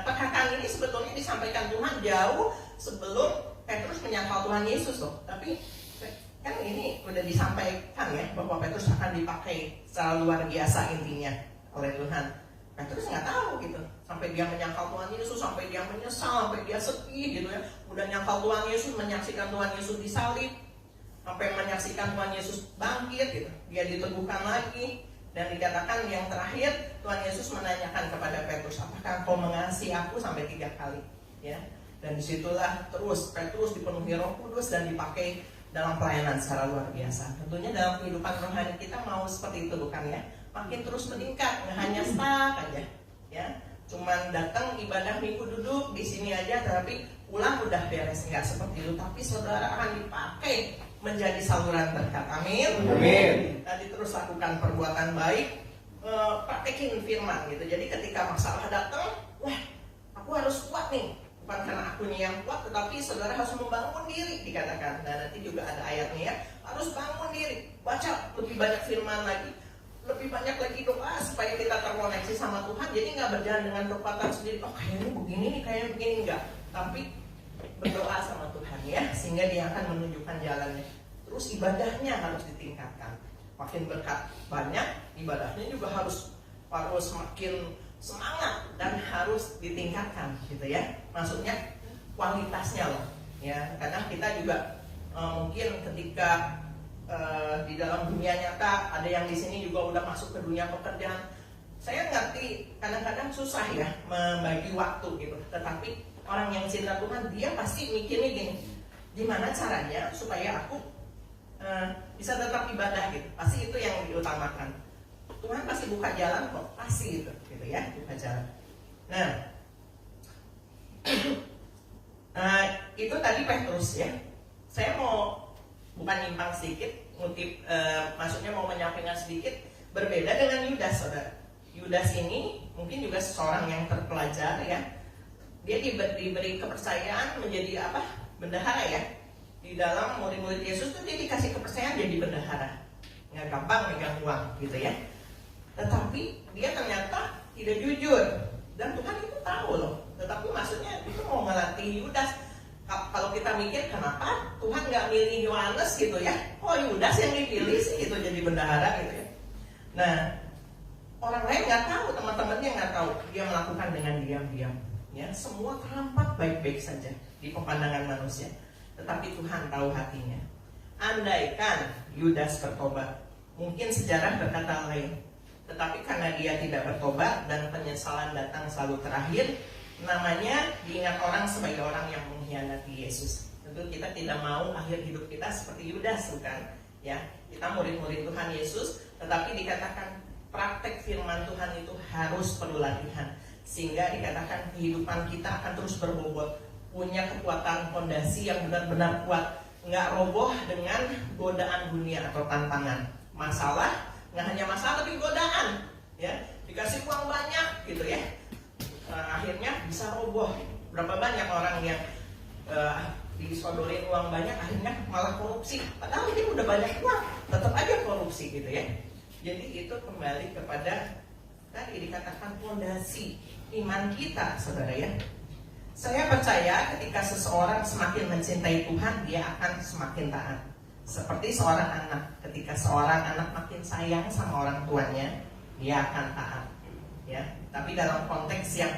perkataan ini sebetulnya disampaikan Tuhan jauh sebelum Petrus menyangkal Tuhan Yesus loh. Tapi kan ini udah disampaikan ya, bahwa Petrus akan dipakai secara luar biasa intinya oleh Tuhan. Petrus nggak tahu gitu, sampai dia menyangkal Tuhan Yesus, sampai dia menyesal, sampai dia sedih gitu ya. Udah nyangkal Tuhan Yesus, menyaksikan Tuhan Yesus disalib, sampai menyaksikan Tuhan Yesus bangkit gitu. Dia diteguhkan lagi, dan dikatakan yang terakhir Tuhan Yesus menanyakan kepada Petrus, apakah kau mengasihi aku, sampai 3 kali ya. Dan disitulah terus Petrus dipenuhi Roh Kudus dan dipakai dalam pelayanan secara luar biasa. Tentunya dalam kehidupan rohani kita mau seperti itu bukan ya? Makin terus meningkat, nggak hanya stuck aja ya. Cuman datang ibadah minggu duduk di sini aja, tapi pulang udah beres, nggak seperti itu. Tapi saudara akan dipakai menjadi saluran berkat. Amin. Amin. Tadi terus lakukan perbuatan baik, praktekin firman gitu. Jadi ketika masalah datang, wah, aku harus kuat nih. Bukan karena akunya yang kuat, tetapi saudara harus membangun diri, dikatakan. Nah, nanti juga ada ayatnya ya, harus bangun diri, baca lebih banyak firman lagi, lebih banyak lagi doa supaya kita terkoneksi sama Tuhan. Jadi nggak berjalan dengan kekuatan sendiri. Kayaknya begini nih, kayaknya begini, enggak. Tapi berdoa sama Tuhan ya, sehingga Dia akan menunjukkan jalannya. Terus ibadahnya harus ditingkatkan. Makin berkat banyak, ibadahnya juga harus makin semangat dan harus ditingkatkan gitu ya. Maksudnya kualitasnya loh ya. Kadang kita juga mungkin ketika di dalam dunia nyata, ada yang di sini juga udah masuk ke dunia pekerjaan. Saya ngerti kadang-kadang susah ya membagi waktu gitu. Tetapi orang yang cinta Tuhan, dia pasti mikirnya gini, gimana caranya supaya aku bisa tetap ibadah gitu. Pasti itu yang diutamakan. Tuhan pasti buka jalan kok, pasti gitu ya, buka jalan. Nah, itu tadi Petrus ya. Saya mau bukan nyimpang sedikit, ngutip, maksudnya mau menyampaikan sedikit, berbeda dengan Yudas, saudara. Yudas ini mungkin juga seorang yang terpelajar ya. Dia diberi kepercayaan menjadi apa? Bendahara ya. Di dalam murid-murid Yesus tuh dia dikasih kepercayaan jadi bendahara. Nggak gampang megang uang gitu ya. Tetapi dia ternyata tidak jujur. Dan Tuhan itu tahu loh. Tetapi maksudnya itu mau ngelatih Yudas. Kalau kita mikir kenapa Tuhan nggak milih Yohanes gitu ya? Oh, Yudas yang dipilih sih gitu jadi bendahara gitu ya. Nah, orang lain nggak tahu, teman-temannya nggak tahu. Dia melakukan dengan diam-diam. Ya, semua tampak baik-baik saja di pandangan manusia. Tetapi Tuhan tahu hatinya. Andaikan Yudas bertobat, mungkin sejarah berkata lain. Tetapi karena dia tidak bertobat dan penyesalan datang selalu terakhir, namanya diingat orang sebagai orang yang mengkhianati Yesus. Tentu kita tidak mau akhir hidup kita seperti Yudas, bukan? Ya, kita murid-murid Tuhan Yesus, tetapi dikatakan praktek firman Tuhan itu harus perlu latihan, sehingga dikatakan kehidupan kita akan terus berbobot, punya kekuatan fondasi yang benar-benar kuat, nggak roboh dengan godaan dunia atau tantangan. Masalah, nggak hanya masalah tapi godaan, ya, dikasih uang banyak gitu ya. Akhirnya bisa roboh. Berapa banyak orang yang disodorin uang banyak akhirnya malah korupsi, padahal dia udah banyak uang tetap aja korupsi gitu ya. Jadi itu kembali kepada tadi dikatakan fondasi iman kita, saudara ya. Saya percaya ketika seseorang semakin mencintai Tuhan, dia akan semakin taat. Seperti seorang anak, ketika seorang anak makin sayang sama orang tuanya, dia akan taat. Ya, tapi dalam konteks yang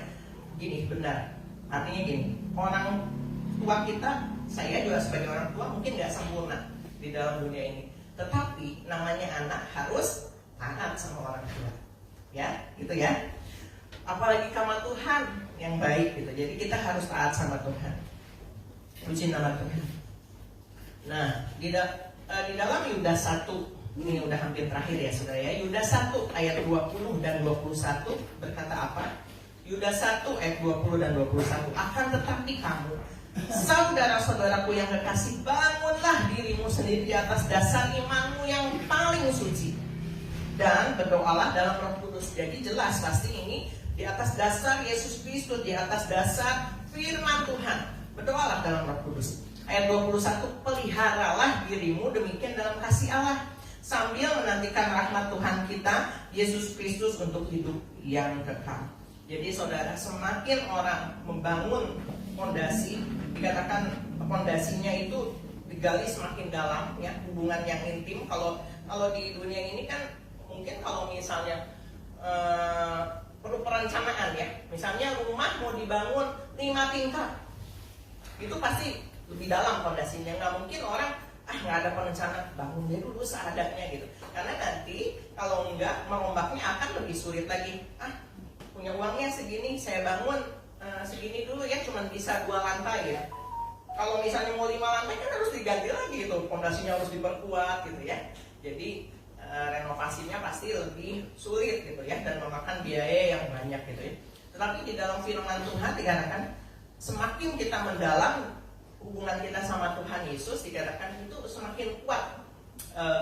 gini benar, artinya gini, orang tua kita, saya juga sebagai orang tua mungkin nggak sempurna di dalam dunia ini, tetapi namanya anak harus taat sama orang tua, ya, gitu ya. Apalagi sama Tuhan yang baik gitu, jadi kita harus taat sama Tuhan. Puji nama Tuhan. Nah, di dalam Yudas 1, ini udah hampir terakhir ya saudara ya. Yudas 1 ayat 20 dan 21 berkata apa? Yudas 1 ayat 20 dan 21. Akan tetapi kamu, saudara-saudaraku yang kekasih, bangunlah dirimu sendiri di atas dasar imanmu yang paling suci, dan berdoalah dalam Roh Kudus. Jadi jelas pasti ini di atas dasar Yesus Kristus, di atas dasar firman Tuhan. Berdoalah dalam Roh Kudus. Ayat 21, peliharalah dirimu demikian dalam kasih Allah, sambil menantikan rahmat Tuhan kita Yesus Kristus untuk hidup yang kekal. Jadi saudara, semakin orang membangun fondasi, dikatakan fondasinya itu digali semakin dalam, ya, hubungan yang intim. Kalau di dunia ini kan mungkin kalau misalnya perlu perencanaan ya, misalnya rumah mau dibangun 5 tingkat, itu pasti lebih dalam fondasinya. Nggak mungkin orang nggak ada perencanaan, bangun deh dulu seadanya gitu. Karena nanti kalau enggak, merombaknya akan lebih sulit lagi. Punya uangnya segini, saya bangun segini dulu ya, cuma bisa 2 lantai ya. Kalau misalnya mau 5 lantai kan harus diganti lagi gitu, fondasinya harus diperkuat gitu ya. Jadi renovasinya pasti lebih sulit gitu ya, dan memakan biaya yang banyak gitu ya. Tetapi di dalam firman Tuhan dikatakan semakin kita mendalam hubungan kita sama Tuhan Yesus, dikatakan itu semakin kuat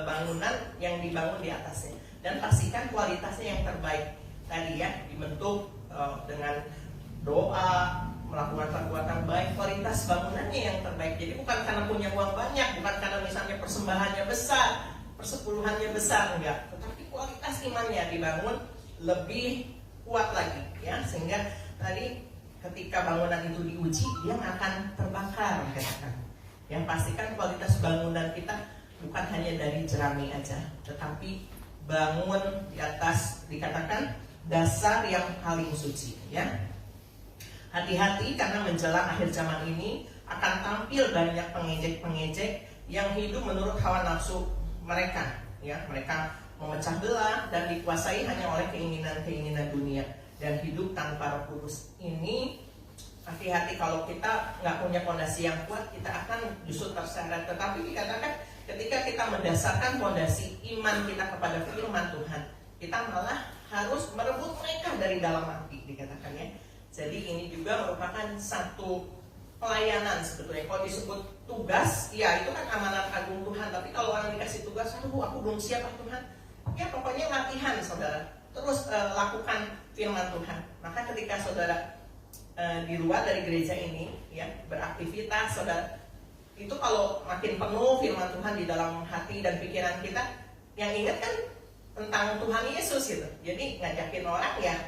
bangunan yang dibangun di atasnya. Dan pastikan kualitasnya yang terbaik tadi ya, dibentuk dengan doa, melakukan perbuatan baik, kualitas bangunannya yang terbaik. Jadi bukan karena punya uang banyak, bukan karena misalnya persembahannya besar, persepuluhannya besar, enggak, tetapi kualitas imannya dibangun lebih kuat lagi ya, sehingga tadi ketika bangunan itu diuji, dia nggak akan terbakar, katakan. Yang pastikan kualitas bangunan kita bukan hanya dari jerami aja, tetapi bangun di atas dikatakan dasar yang paling suci ya. Hati-hati karena menjelang akhir zaman ini akan tampil banyak pengejek-pengejek yang hidup menurut hawa nafsu mereka ya. Mereka memecah belah dan dikuasai hanya oleh keinginan-keinginan dunia dan hidup tanpa Roh Kudus. Ini hati-hati, kalau kita nggak punya fondasi yang kuat, kita akan justru terseret. Tetapi dikatakan ketika kita mendasarkan fondasi iman kita kepada firman Tuhan, kita malah harus merebut mereka dari dalam hati, dikatakan ya. Jadi ini juga merupakan satu pelayanan sebetulnya. Kalau disebut tugas, ya itu kan amanat agung Tuhan. Tapi kalau orang dikasih tugas, aku belum siap Tuhan, ya pokoknya latihan saudara. Terus lakukan firman Tuhan. Maka ketika saudara di luar dari gereja ini ya beraktivitas, saudara, itu kalau makin penuh firman Tuhan di dalam hati dan pikiran kita, yang ingat kan tentang Tuhan Yesus gitu. Jadi ngajakin orang ya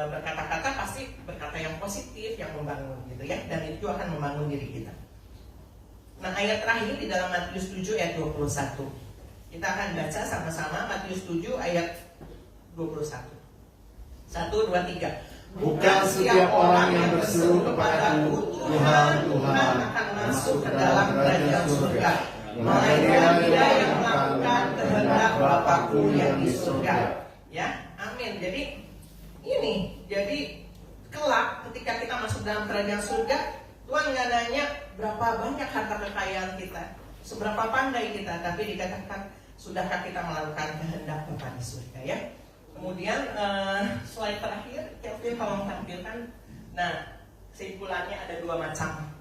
berkata-kata pasti berkata yang positif, yang membangun gitu ya, dan itu akan membangun diri kita. Nah, ayat terakhir di dalam Matius 7 ayat 21. Kita akan baca sama-sama Matius 7 ayat 21. 1, 2, 3. Bukan setiap orang yang berseru kepadaku, Tuhan, Tuhan, akan masuk ke dalam kerajaan surga, melainkan dia yang melakukan kehendak Bapakku yang di surga. Ya, amin. Jadi kelak ketika kita masuk dalam kerajaan surga, Tuhan nggak nanya berapa banyak harta kekayaan kita, seberapa pandai kita, tapi dikatakan sudahkah kita melakukan kehendak Bapa di surga ya. Kemudian slide terakhir, Kelvin tolong tampilkan. Nah, kesimpulannya ada 2 macam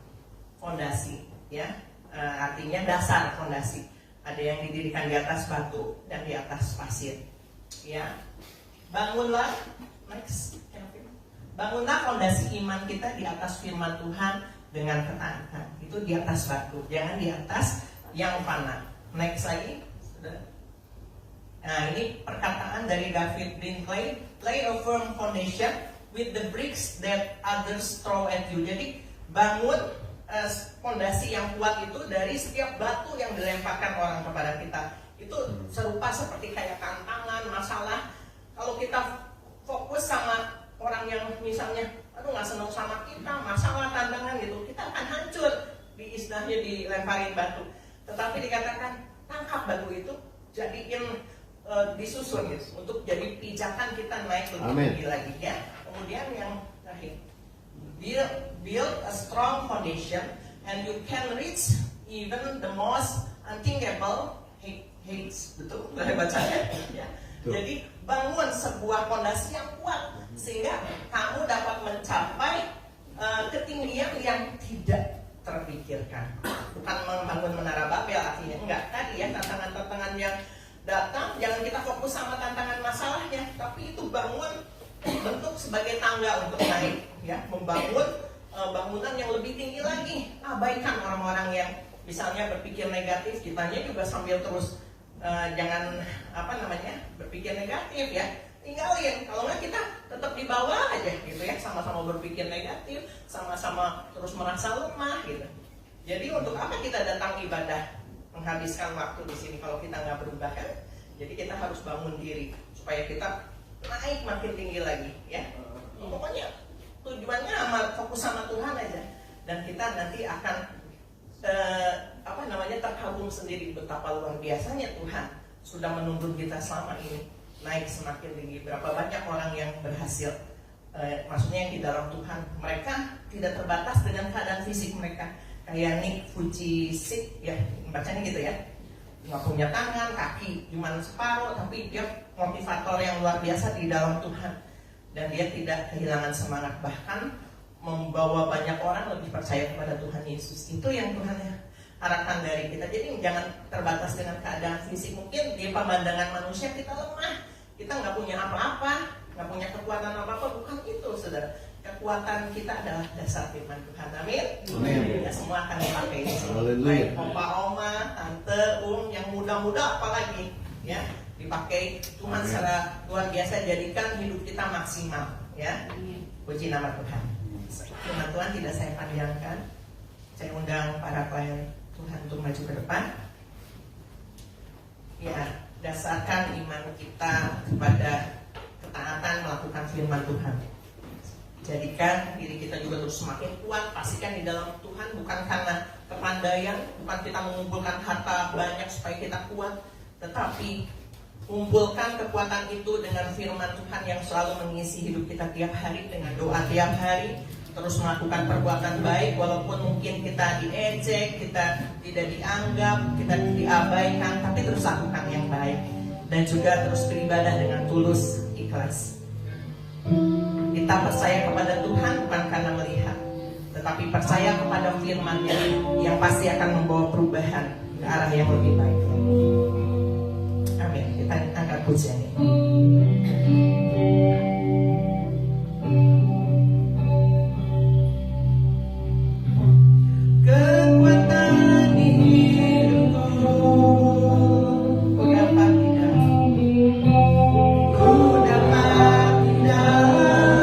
fondasi ya, artinya dasar fondasi. Ada yang didirikan di atas batu dan di atas pasir ya. Bangunlah, next Kelvin. Bangunlah fondasi iman kita di atas firman Tuhan dengan ketaatan. Itu di atas batu, jangan di atas yang fana. Next lagi, sudah. Nah, ini perkataan dari David Brinkley, lay a firm foundation with the bricks that others throw at you. Jadi bangun fondasi yang kuat itu dari setiap batu yang dilemparkan orang kepada kita. Itu serupa seperti kayak tantangan, masalah. Kalau kita fokus sama orang yang misalnya, aduh nggak senang sama kita, masalah, tantangan gitu, kita akan hancur, istilahnya dilemparin batu. Tetapi dikatakan tangkap batu itu, jadiin disusun gitu, untuk jadi pijakan kita naik lebih tinggi lagi ya. Kemudian yang terakhir, build a strong foundation and you can reach even the most unthinkable heights. Betul, boleh bacanya ya. Jadi bangun sebuah fondasi yang kuat sehingga kamu dapat mencapai ketinggian yang tidak terpikirkan. Bukan membangun menara Babel artinya, enggak. Tadi ya, tantangan-tantangan yang datang, jangan kita fokus sama tantangan masalahnya, tapi itu bangun bentuk sebagai tangga untuk naik ya, membangun bangunan yang lebih tinggi lagi. Abaikan orang-orang yang misalnya berpikir negatif, kitanya juga sambil terus jangan berpikir negatif ya, tinggalin. Kalau nggak kita tetap di bawah aja gitu ya, sama-sama berpikir negatif, sama-sama terus merasa lemah gitu. Jadi untuk apa kita datang ibadah, menghabiskan waktu di sini kalau kita nggak berubah kan? Jadi kita harus bangun diri supaya kita naik makin tinggi lagi ya. Pokoknya tujuannya fokus sama Tuhan aja, dan kita nanti akan terkagum sendiri betapa luar biasanya Tuhan sudah menuntun kita selama ini naik semakin tinggi. Berapa banyak orang yang berhasil, maksudnya yang di dalam Tuhan, mereka tidak terbatas dengan keadaan fisik mereka. Kayak Nick Fujisik ya, bacanya gitu ya, nggak punya tangan, kaki cuma separuh, tapi dia motivator yang luar biasa di dalam Tuhan, dan dia tidak kehilangan semangat, bahkan membawa banyak orang lebih percaya kepada Tuhan Yesus. Itu yang Tuhan harapkan dari kita. Jadi jangan terbatas dengan keadaan fisik. Mungkin di pemandangan manusia kita lemah, kita nggak punya apa-apa, nggak punya kekuatan apa-apa. Bukan itu, saudara. Kekuatan kita adalah dasar firman Tuhan. Amin. Ya, semua akan dipakai di sini. Baik opa, oma, tante, yang muda-muda apalagi ya, dipakai Tuhan secara luar biasa, jadikan hidup kita maksimal ya. Puji nama Tuhan. Firman Tuhan tidak saya panjangkan. Saya undang para pelayan Tuhan untuk maju ke depan. Ya, dasarkan iman kita kepada ketaatan melakukan firman Tuhan. Jadikan diri kita juga terus semakin kuat. Pastikan di dalam Tuhan, bukan karena kepandaian, bukan kita mengumpulkan harta banyak supaya kita kuat, tetapi kumpulkan kekuatan itu dengan firman Tuhan yang selalu mengisi hidup kita tiap hari, dengan doa tiap hari, terus melakukan perbuatan baik walaupun mungkin kita diejek, kita tidak dianggap, kita diabaikan, tapi terus lakukan yang baik, dan juga terus beribadah dengan tulus, ikhlas. Kita percaya kepada Tuhan bukan karena melihat, tetapi percaya kepada firman-Nya yang pasti akan membawa perubahan ke arah yang lebih baik. Amin. Kita angkat pujian ini. Kekuatan di hidupku, ku dapat di dalam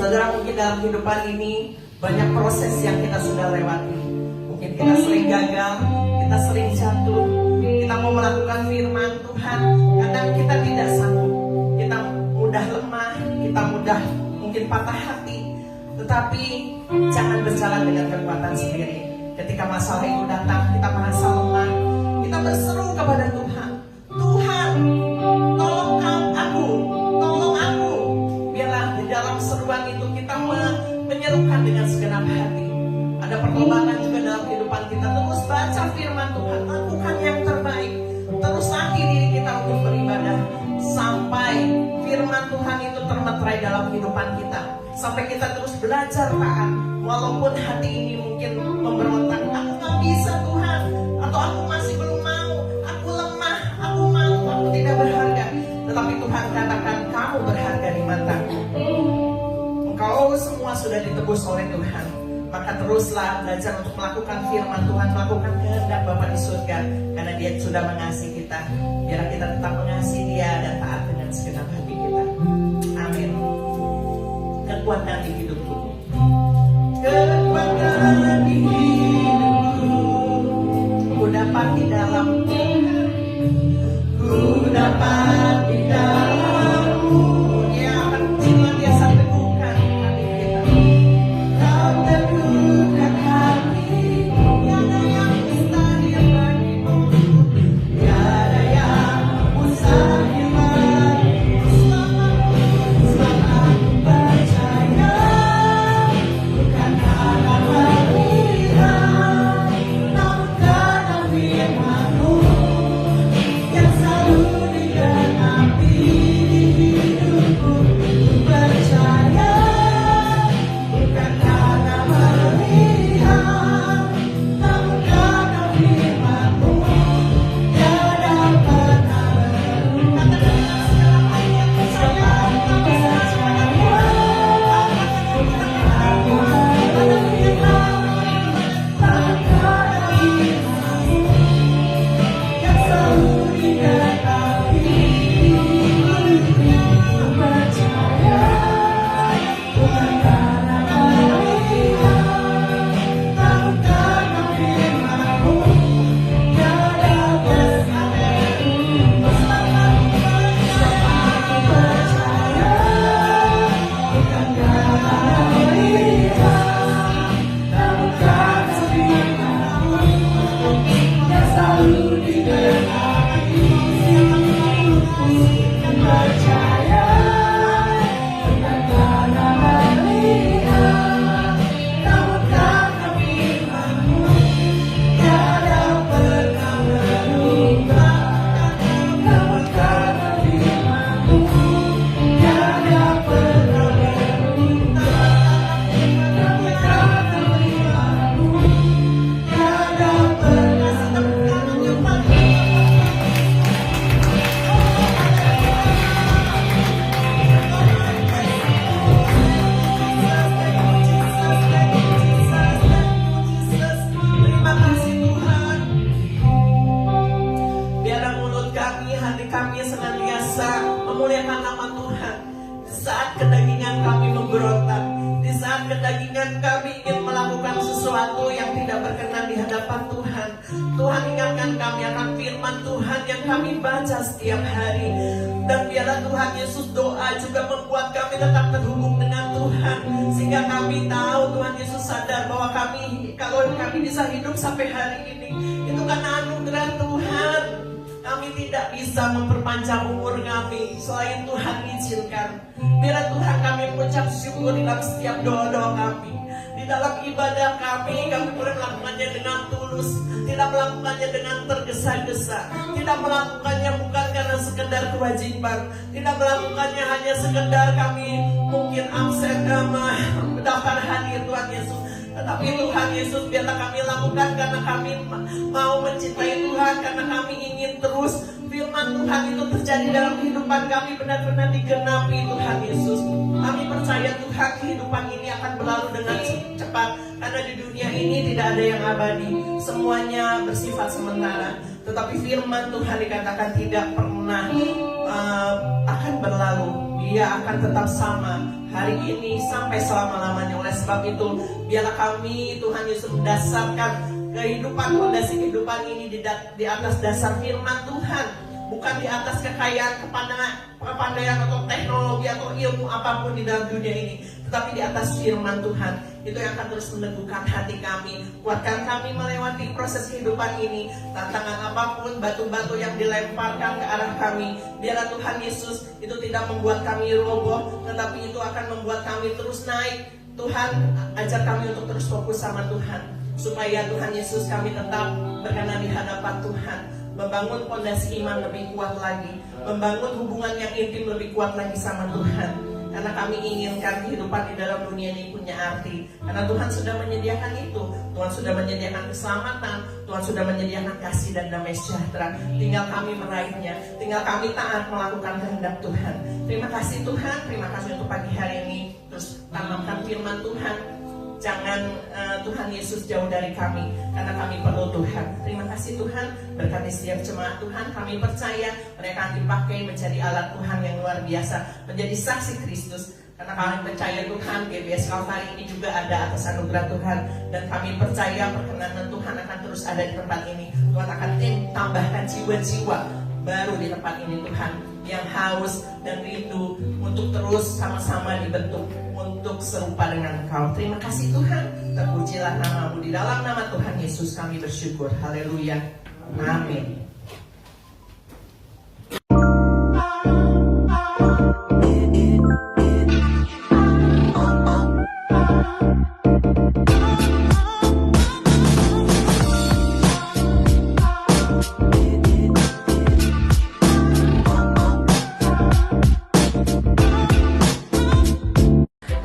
Saudara, mungkin dalam kehidupan ini banyak proses yang kita sudah lewati. Mungkin kita sering gagal, kita sering jatuh, kita mau melakukan firman Tuhan, kadang kita tidak sanggup, kita mudah lemah, kita mudah mungkin patah hati. Tetapi jangan berjalan dengan kekuatan sendiri. Ketika masalah itu datang, kita merasa lemah, kita berseru kepada Tuhan, Tuhan, tolong aku, tolong aku. Biarlah di dalam seruan itu kita menyerukan dengan segenap hati. Ada pertobatan juga dalam kehidupan kita. Terus baca firman Tuhan, lakukan yang terbaik. Terus latih diri kita untuk beribadah sampai firman Tuhan itu termeterai dalam kehidupan kita. Sampai kita terus belajar taat. Walaupun hati ini mungkin memberontak, aku gak bisa Tuhan, atau aku masih belum mau, aku lemah, aku malu, aku tidak berharga. Tetapi Tuhan katakan, kamu berharga di mataku. Engkau semua sudah ditebus oleh Tuhan. Maka teruslah belajar untuk melakukan firman Tuhan, melakukan kehendak Bapa di surga, karena Dia sudah mengasihi kita. Biar kita tetap mengasihi Dia dan taat dengan segenap hati kita. Amin. Kekuatan di hidupku, kekuatan di hidupku, ku dapat di dalam Tuhan, ku dapat di dalam-Mu. Dia akan senantiasa teguhkan hati kita. Kau teguhkan hati, tiada yang mustahil bagimu, tiada yang mustahil bagimu. Selamat percaya, bukan karena melihat, namun karena firman-Mu yang selalu digenapi di hidupku. Percaya, bukan karena melihat, namun karena firman-Mu yang dapat berlalu. Katakan segala hal yang percaya, terima kasih Tuhan. Biarlah mulut kami, hati kami senantiasa memuliakan nama Tuhan. Di saat kedagingan kami memberontak, di saat kedagingan kami ingin melakukan sesuatu yang tidak berkenan di hadapan Tuhan, Tuhan ingatkan kami akan firman Tuhan yang kami baca setiap hari. Dan biarlah Tuhan Yesus doa juga membuat kami tetap terhubung dengan Tuhan, sehingga kami tahu Tuhan Yesus sadar bahwa kalau kami bisa hidup sampai hari ini itu karena anugerah Tuhan. Kami tidak bisa memperpanjang umur kami selain Tuhan izinkan. Biarlah Tuhan kami mengucap syukur dalam setiap doa-doa kami. Di dalam ibadah kami boleh melakukannya dengan tulus, tidak melakukannya dengan tergesa-gesa, tidak melakukannya bukan karena sekedar kewajiban, tidak melakukannya hanya sekedar kami mungkin absen daftar hadir Tuhan Yesus. Tetapi Tuhan Yesus, biarlah kami lakukan karena kami mau mencintai Tuhan, karena kami ingin terus firman Tuhan itu terjadi dalam kehidupan kami, benar-benar digenapi Tuhan Yesus. Kami percaya Tuhan, kehidupan ini akan berlalu dengan cepat, karena di dunia ini tidak ada yang abadi, semuanya bersifat sementara. Tetapi firman Tuhan dikatakan tidak pernah akan berlalu. Dia akan tetap sama hari ini sampai selama-lamanya. Oleh sebab itu, biarlah kami Tuhan Yesus mendasarkan kehidupan, fondasi kehidupan ini di atas dasar firman Tuhan, bukan di atas kekayaan, kepandaian atau teknologi atau ilmu apapun di dalam dunia ini, tetapi di atas firman Tuhan. Itu yang akan terus meneguhkan hati kami, kuatkan kami melewati proses kehidupan ini. Tantangan apapun, batu-batu yang dilemparkan ke arah kami, biarlah Tuhan Yesus itu tidak membuat kami roboh, tetapi itu akan membuat kami terus naik. Tuhan, ajar kami untuk terus fokus sama Tuhan, supaya Tuhan Yesus kami tetap berkenan di hadapan Tuhan, membangun fondasi iman lebih kuat lagi, membangun hubungan yang intim lebih kuat lagi sama Tuhan. Karena kami inginkan kehidupan di dalam dunia ini punya arti. Karena Tuhan sudah menyediakan itu. Tuhan sudah menyediakan keselamatan. Tuhan sudah menyediakan kasih dan damai sejahtera. Tinggal kami meraihnya. Tinggal kami taat melakukan kehendak Tuhan. Terima kasih Tuhan. Terima kasih untuk pagi hari ini. Terus tanamkan firman Tuhan. Jangan Tuhan Yesus jauh dari kami, karena kami perlu Tuhan. Terima kasih Tuhan, berkati setiap jemaat Tuhan. Kami percaya mereka dipakai menjadi alat Tuhan yang luar biasa, menjadi saksi Kristus. Karena kami percaya Tuhan, GBS Kalvari ini juga ada atas anugerah Tuhan. Dan kami percaya perkenanan Tuhan akan terus ada di tempat ini. Tuhan akan tambahkan jiwa-jiwa baru di tempat ini Tuhan, yang haus dan rindu untuk terus sama-sama dibentuk untuk serupa dengan Engkau. Terima kasih Tuhan, terpujilah nama-Mu. Di dalam nama Tuhan Yesus kami bersyukur. Haleluya. Amin.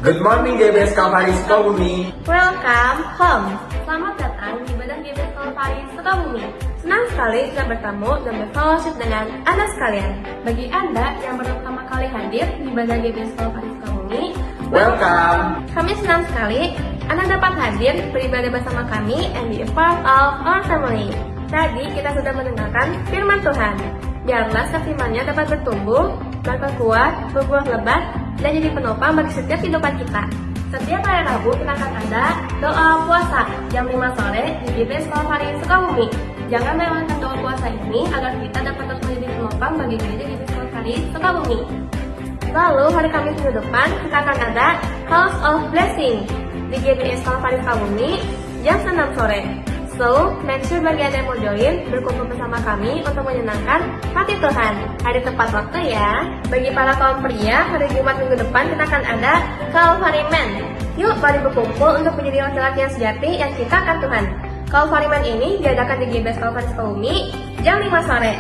Good morning GBS Kalvari Sukabumi. Welcome home. Selamat datang di Badan GBS Kalvari Sukabumi. Senang sekali bisa bertemu dan berfellowship dengan Anda sekalian. Bagi Anda yang baru pertama kali hadir di Badan GBS Kalvari Sukabumi, Welcome. kami senang sekali Anda dapat hadir beribadah bersama kami and be a part of our family. Tadi kita sudah mendengarkan firman Tuhan. Biarlah firman-Nya dapat bertumbuh, berkuat, berbuah lebat, dan jadi penopang bagi setiap kehidupan kita. Setiap hari Rabu kita akan ada doa puasa jam 5 sore di GBS Kalvari Sukabumi. Jangan melewatkan doa puasa ini agar kita dapat terus menjadi penopang bagi gereja GBS Kalvari Sukabumi. Lalu hari Kamis minggu depan kita akan ada House of Blessing di GBS Kalvari Sukabumi jam 6 sore. So, make sure bagi Anda yang mau join, berkumpul bersama kami untuk menyenangkan hati Tuhan. Hari tepat waktu ya. Bagi para kaum pria, hari Jumat minggu depan kita akan ada Calvary Man. Yuk, mari berkumpul untuk menjadi laki-laki yang sejati yang cinta akan Tuhan. Calvary Man ini diadakan di GBS Kalvari Sukabumi jam 5 sore.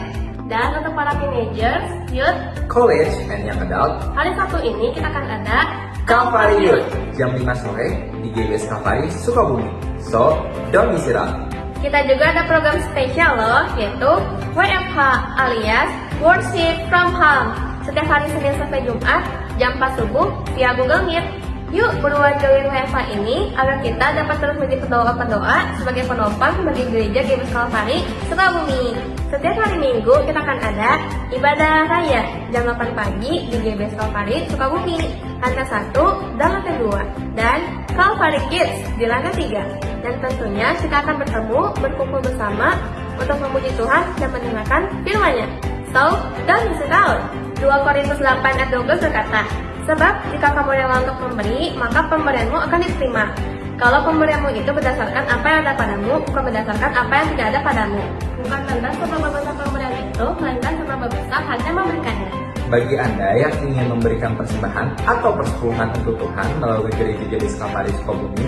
Dan untuk para teenagers, youth, College and Young Adult hari Sabtu ini kita akan ada Kalvari Youth jam 5 sore di GBS Kalvari Sukabumi. So, don't miss it out. Kita juga ada program spesial loh, yaitu WFH alias Worship from Home. Setiap hari Senin sampai Jumat jam 4 subuh via Google Meet. Yuk buruan join WFH ini agar kita dapat terus menjadi pendoa-pendoa sebagai penopang bagi gereja GBS Kalvari Sukabumi. Setiap hari Minggu kita akan ada ibadah raya jam 8 pagi di GBS Kalvari Sukabumi, lantai 1 dan lantai 2, dan Kalvari Kids di lantai 3. Dan tentunya kita akan bertemu, berkumpul bersama untuk memuji Tuhan dan mendengarkan firman-Nya. So, don't miss it out. 2 Korintus 8 ayat 12 berkata, sebab jika kamu rela untuk memberi, maka pemberianmu akan diterima. Kalau pemberianmu itu berdasarkan apa yang ada padamu, bukan berdasarkan apa yang tidak ada padamu. Bukan tentang seberapa besar pemberian itu, melainkan seberapa besar hanya memberikannya. Bagi Anda yang ingin memberikan persembahan atau persepuluhan untuk Tuhan melalui gereja GBS Kalvari Sukabumi,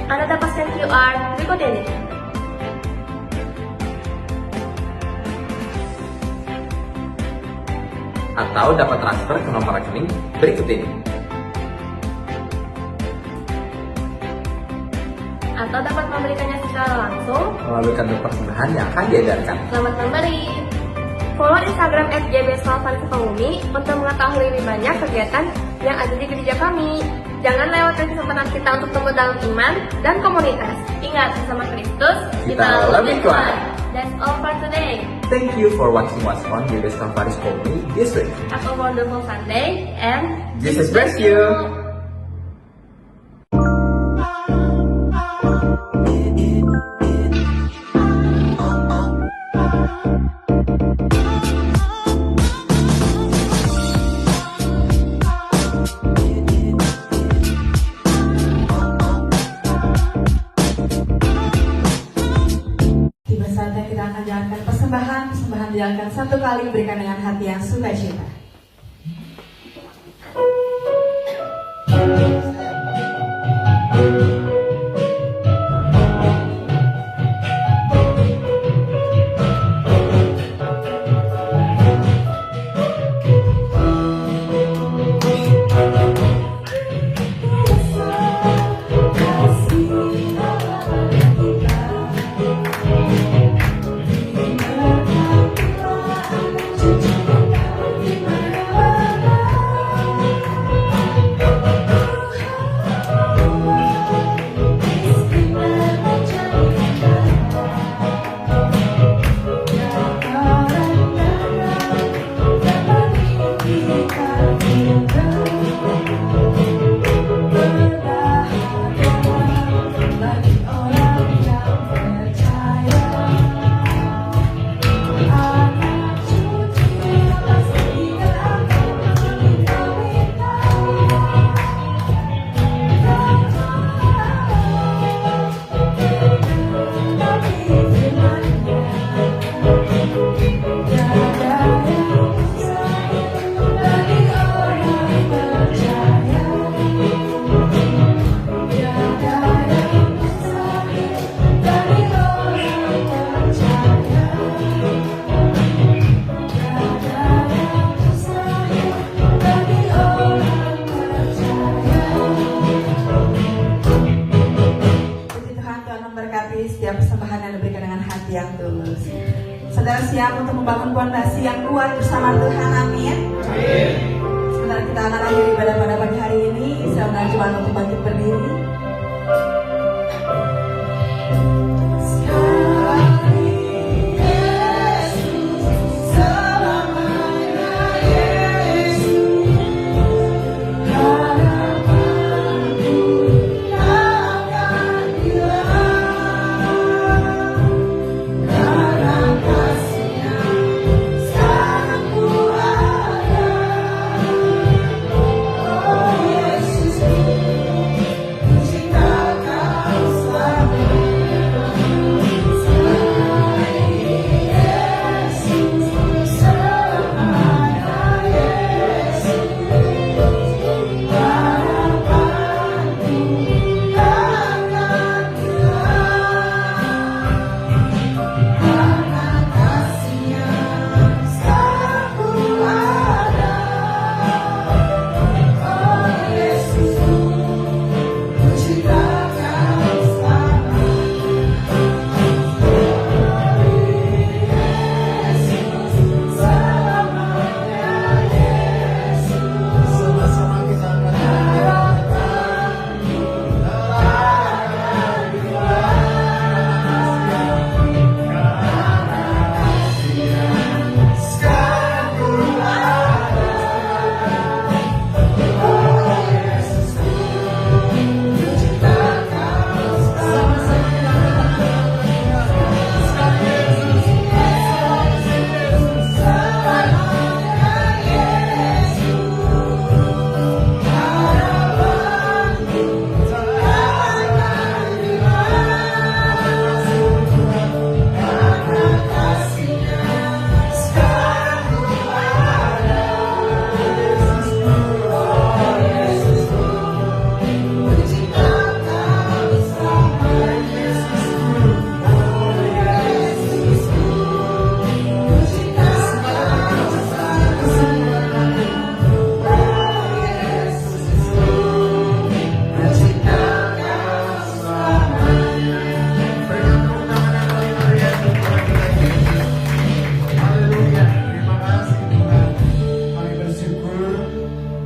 Anda dapat scan QR berikut ini. atau dapat transfer ke nomor rekening berikut ini. Atau dapat memberikannya secara langsung Melalui kantor persembahan yang akan diedarkan. Selamat memberi. Follow Instagram @GBS Kalvari Sukabumi untuk mengetahui lebih banyak kegiatan yang ada di gereja kami. Jangan lewatkan kesempatan kita untuk tumbuh dalam iman dan komunitas. Ingat, bersama Kristus Kita lebih kuat. That's all for today. Thank you for watching what's on GBS Calvaris Community this week. Have a wonderful Sunday and Jesus bless you. Tiba saatnya kita akan jalankan persembahan dijalankan satu kali berikan dengan hati yang sukacita. Setiap persembahan yang diberikan dengan hati yang tulus. Saudara siap untuk membangun fondasi yang kuat bersama Tuhan, amin. Sebentar kita akan akhiri ibadah pada pagi hari ini. Saya mengajak jemaat untuk bangkit berdiri.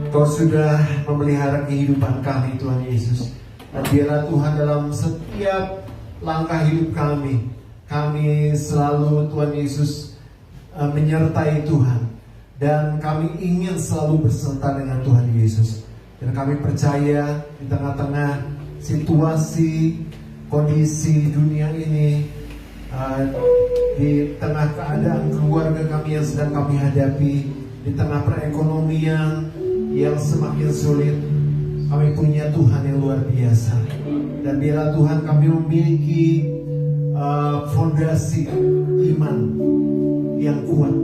Kau sudah memelihara kehidupan kami, Tuhan Yesus. Dan biarlah Tuhan dalam setiap langkah hidup kami selalu, Tuhan Yesus, menyertai Tuhan. Dan kami ingin selalu berserta dengan Tuhan Yesus. Dan kami percaya di tengah-tengah situasi, kondisi dunia ini, di tengah keadaan keluarga kami yang sedang kami hadapi, di tengah perekonomian yang semakin sulit, kami punya Tuhan yang luar biasa. Dan biarlah Tuhan kami memiliki fondasi iman yang kuat,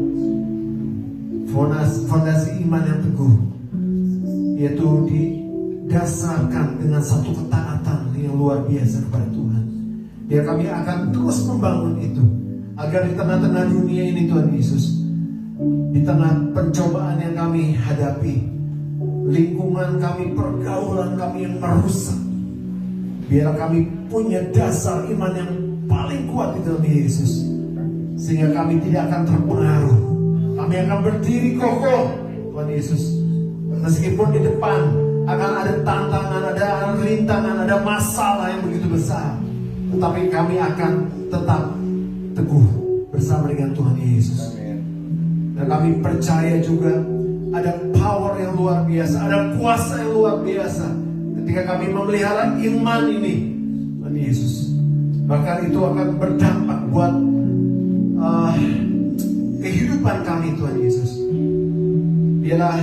fondasi iman yang teguh, yaitu didasarkan dengan satu ketaatan yang luar biasa kepada Tuhan. Biar kami akan terus membangun itu, agar di tengah-tengah dunia ini Tuhan Yesus, di tengah pencobaan yang kami hadapi, lingkungan kami, pergaulan kami yang merusak, biar kami punya dasar iman yang paling kuat di dalam Yesus, sehingga kami tidak akan terpengaruh. Kami akan berdiri kokoh, Tuhan Yesus, meskipun di depan akan ada tantangan, ada rintangan, ada masalah yang begitu besar, tetapi kami akan tetap teguh bersama dengan Tuhan Yesus. Dan kami percaya juga ada power yang luar biasa, ada kuasa yang luar biasa ketika kami memelihara iman ini, Tuhan Yesus. Bahkan itu akan berdampak buat kehidupan kami, Tuhan Yesus. Biarlah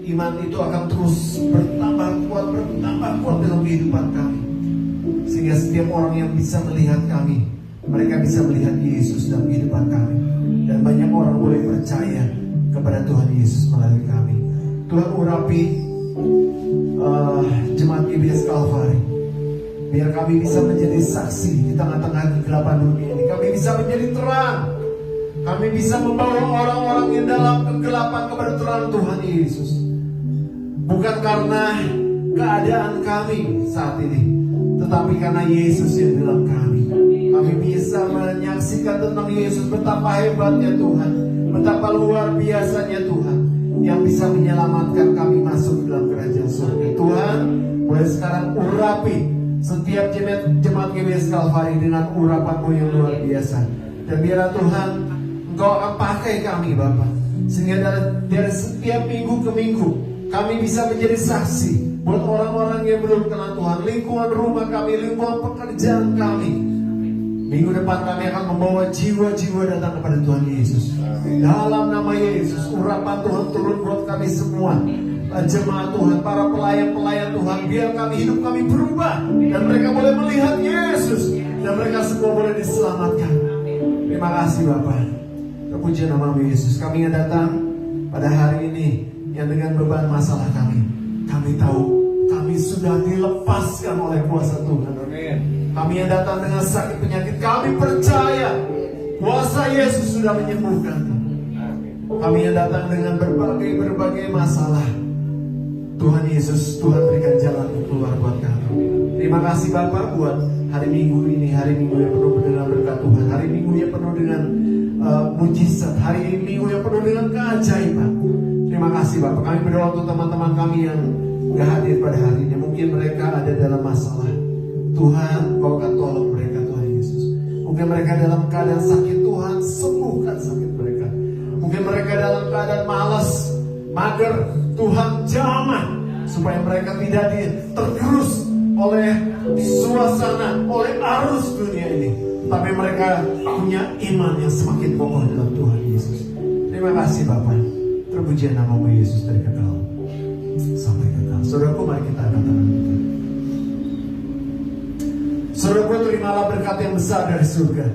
iman itu akan terus bertambah kuat dalam kehidupan kami, sehingga setiap orang yang bisa melihat kami, mereka bisa melihat Yesus dalam kehidupan kami, dan banyak orang boleh percaya kepada Tuhan Yesus melalui kami. Tuhan urapi jemaat GBS Kalvari, biar kami bisa menjadi saksi di tengah-tengah kegelapan dunia ini. Kami bisa menjadi terang, kami bisa membawa orang-orang yang dalam kegelapan kepada terang Tuhan Yesus. Bukan karena keadaan kami saat ini, tetapi karena Yesus yang dalam kami. Kami bisa menyaksikan tentang Yesus, betapa hebatnya Tuhan, betapa luar biasanya Tuhan, yang bisa menyelamatkan kami masuk dalam kerajaan surga. Tuhan, mulai sekarang urapi setiap jemaat GBS Kalvari dengan urapan-Mu yang luar biasa. Dan biarlah Tuhan, Engkau akan pakai kami Bapa, sehingga dari setiap minggu ke minggu kami bisa menjadi saksi buat orang-orang yang belum kenal Tuhan, lingkungan rumah kami, lingkungan pekerjaan kami. Minggu depan kami akan membawa jiwa-jiwa datang kepada Tuhan Yesus. Dalam nama Yesus, urapan Tuhan turun buat kami semua, jemaat Tuhan, para pelayan-pelayan Tuhan. Biar kami, hidup kami berubah, dan mereka boleh melihat Yesus, dan mereka semua boleh diselamatkan. Terima kasih Bapa. Terpuji nama-Mu Yesus. Kami yang datang pada hari ini, yang dengan beban masalah kami tahu kami sudah dilepaskan oleh kuasa Tuhan. Kami yang datang dengan sakit penyakit, kami percaya kuasa Yesus sudah menyembuhkan. Kami yang datang dengan berbagai masalah, Tuhan Yesus, Tuhan berikan jalan keluar buat kami. Terima kasih Bapak buat hari Minggu ini, hari Minggu yang penuh dengan berkat Tuhan, hari Minggu yang penuh dengan mujizat, hari Minggu yang penuh dengan keajaiban. Terima kasih Bapak. Kami berdoa untuk teman-teman kami yang gak hadir pada hari ini. Mungkin mereka ada dalam masalah. Tuhan, Kau akan tolong mereka, Tuhan Yesus. Mungkin mereka dalam keadaan sakit, Tuhan sembuhkan sakit mereka. Mungkin mereka dalam keadaan malas, mager, Tuhan jamah, supaya mereka tidak tergerus oleh suasana, oleh arus dunia ini, tapi mereka punya iman yang semakin kokoh dalam Tuhan Yesus. Terima kasih Bapak. Terpujian nama-Mu Yesus dari kekal sampai kekal. Saudaraku, mari kita angkat tangan kita. Saudaraku, terimalah berkat yang besar dari surga.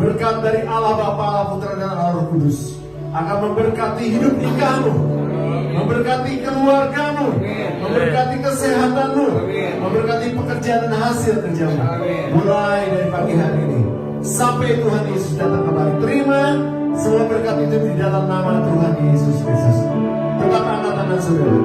Berkat dari Allah Bapa, Allah Putra dan Allah Roh Kudus akan memberkati hidup nikahmu, memberkati keluargamu, memberkati kesehatanmu, memberkati pekerjaan dan hasil kerjamu. Mulai dari pagi hari ini sampai Tuhan Yesus datang kembali. Terima semua berkat itu di dalam nama Tuhan Yesus Kristus. Tetap angkat tangan saudara.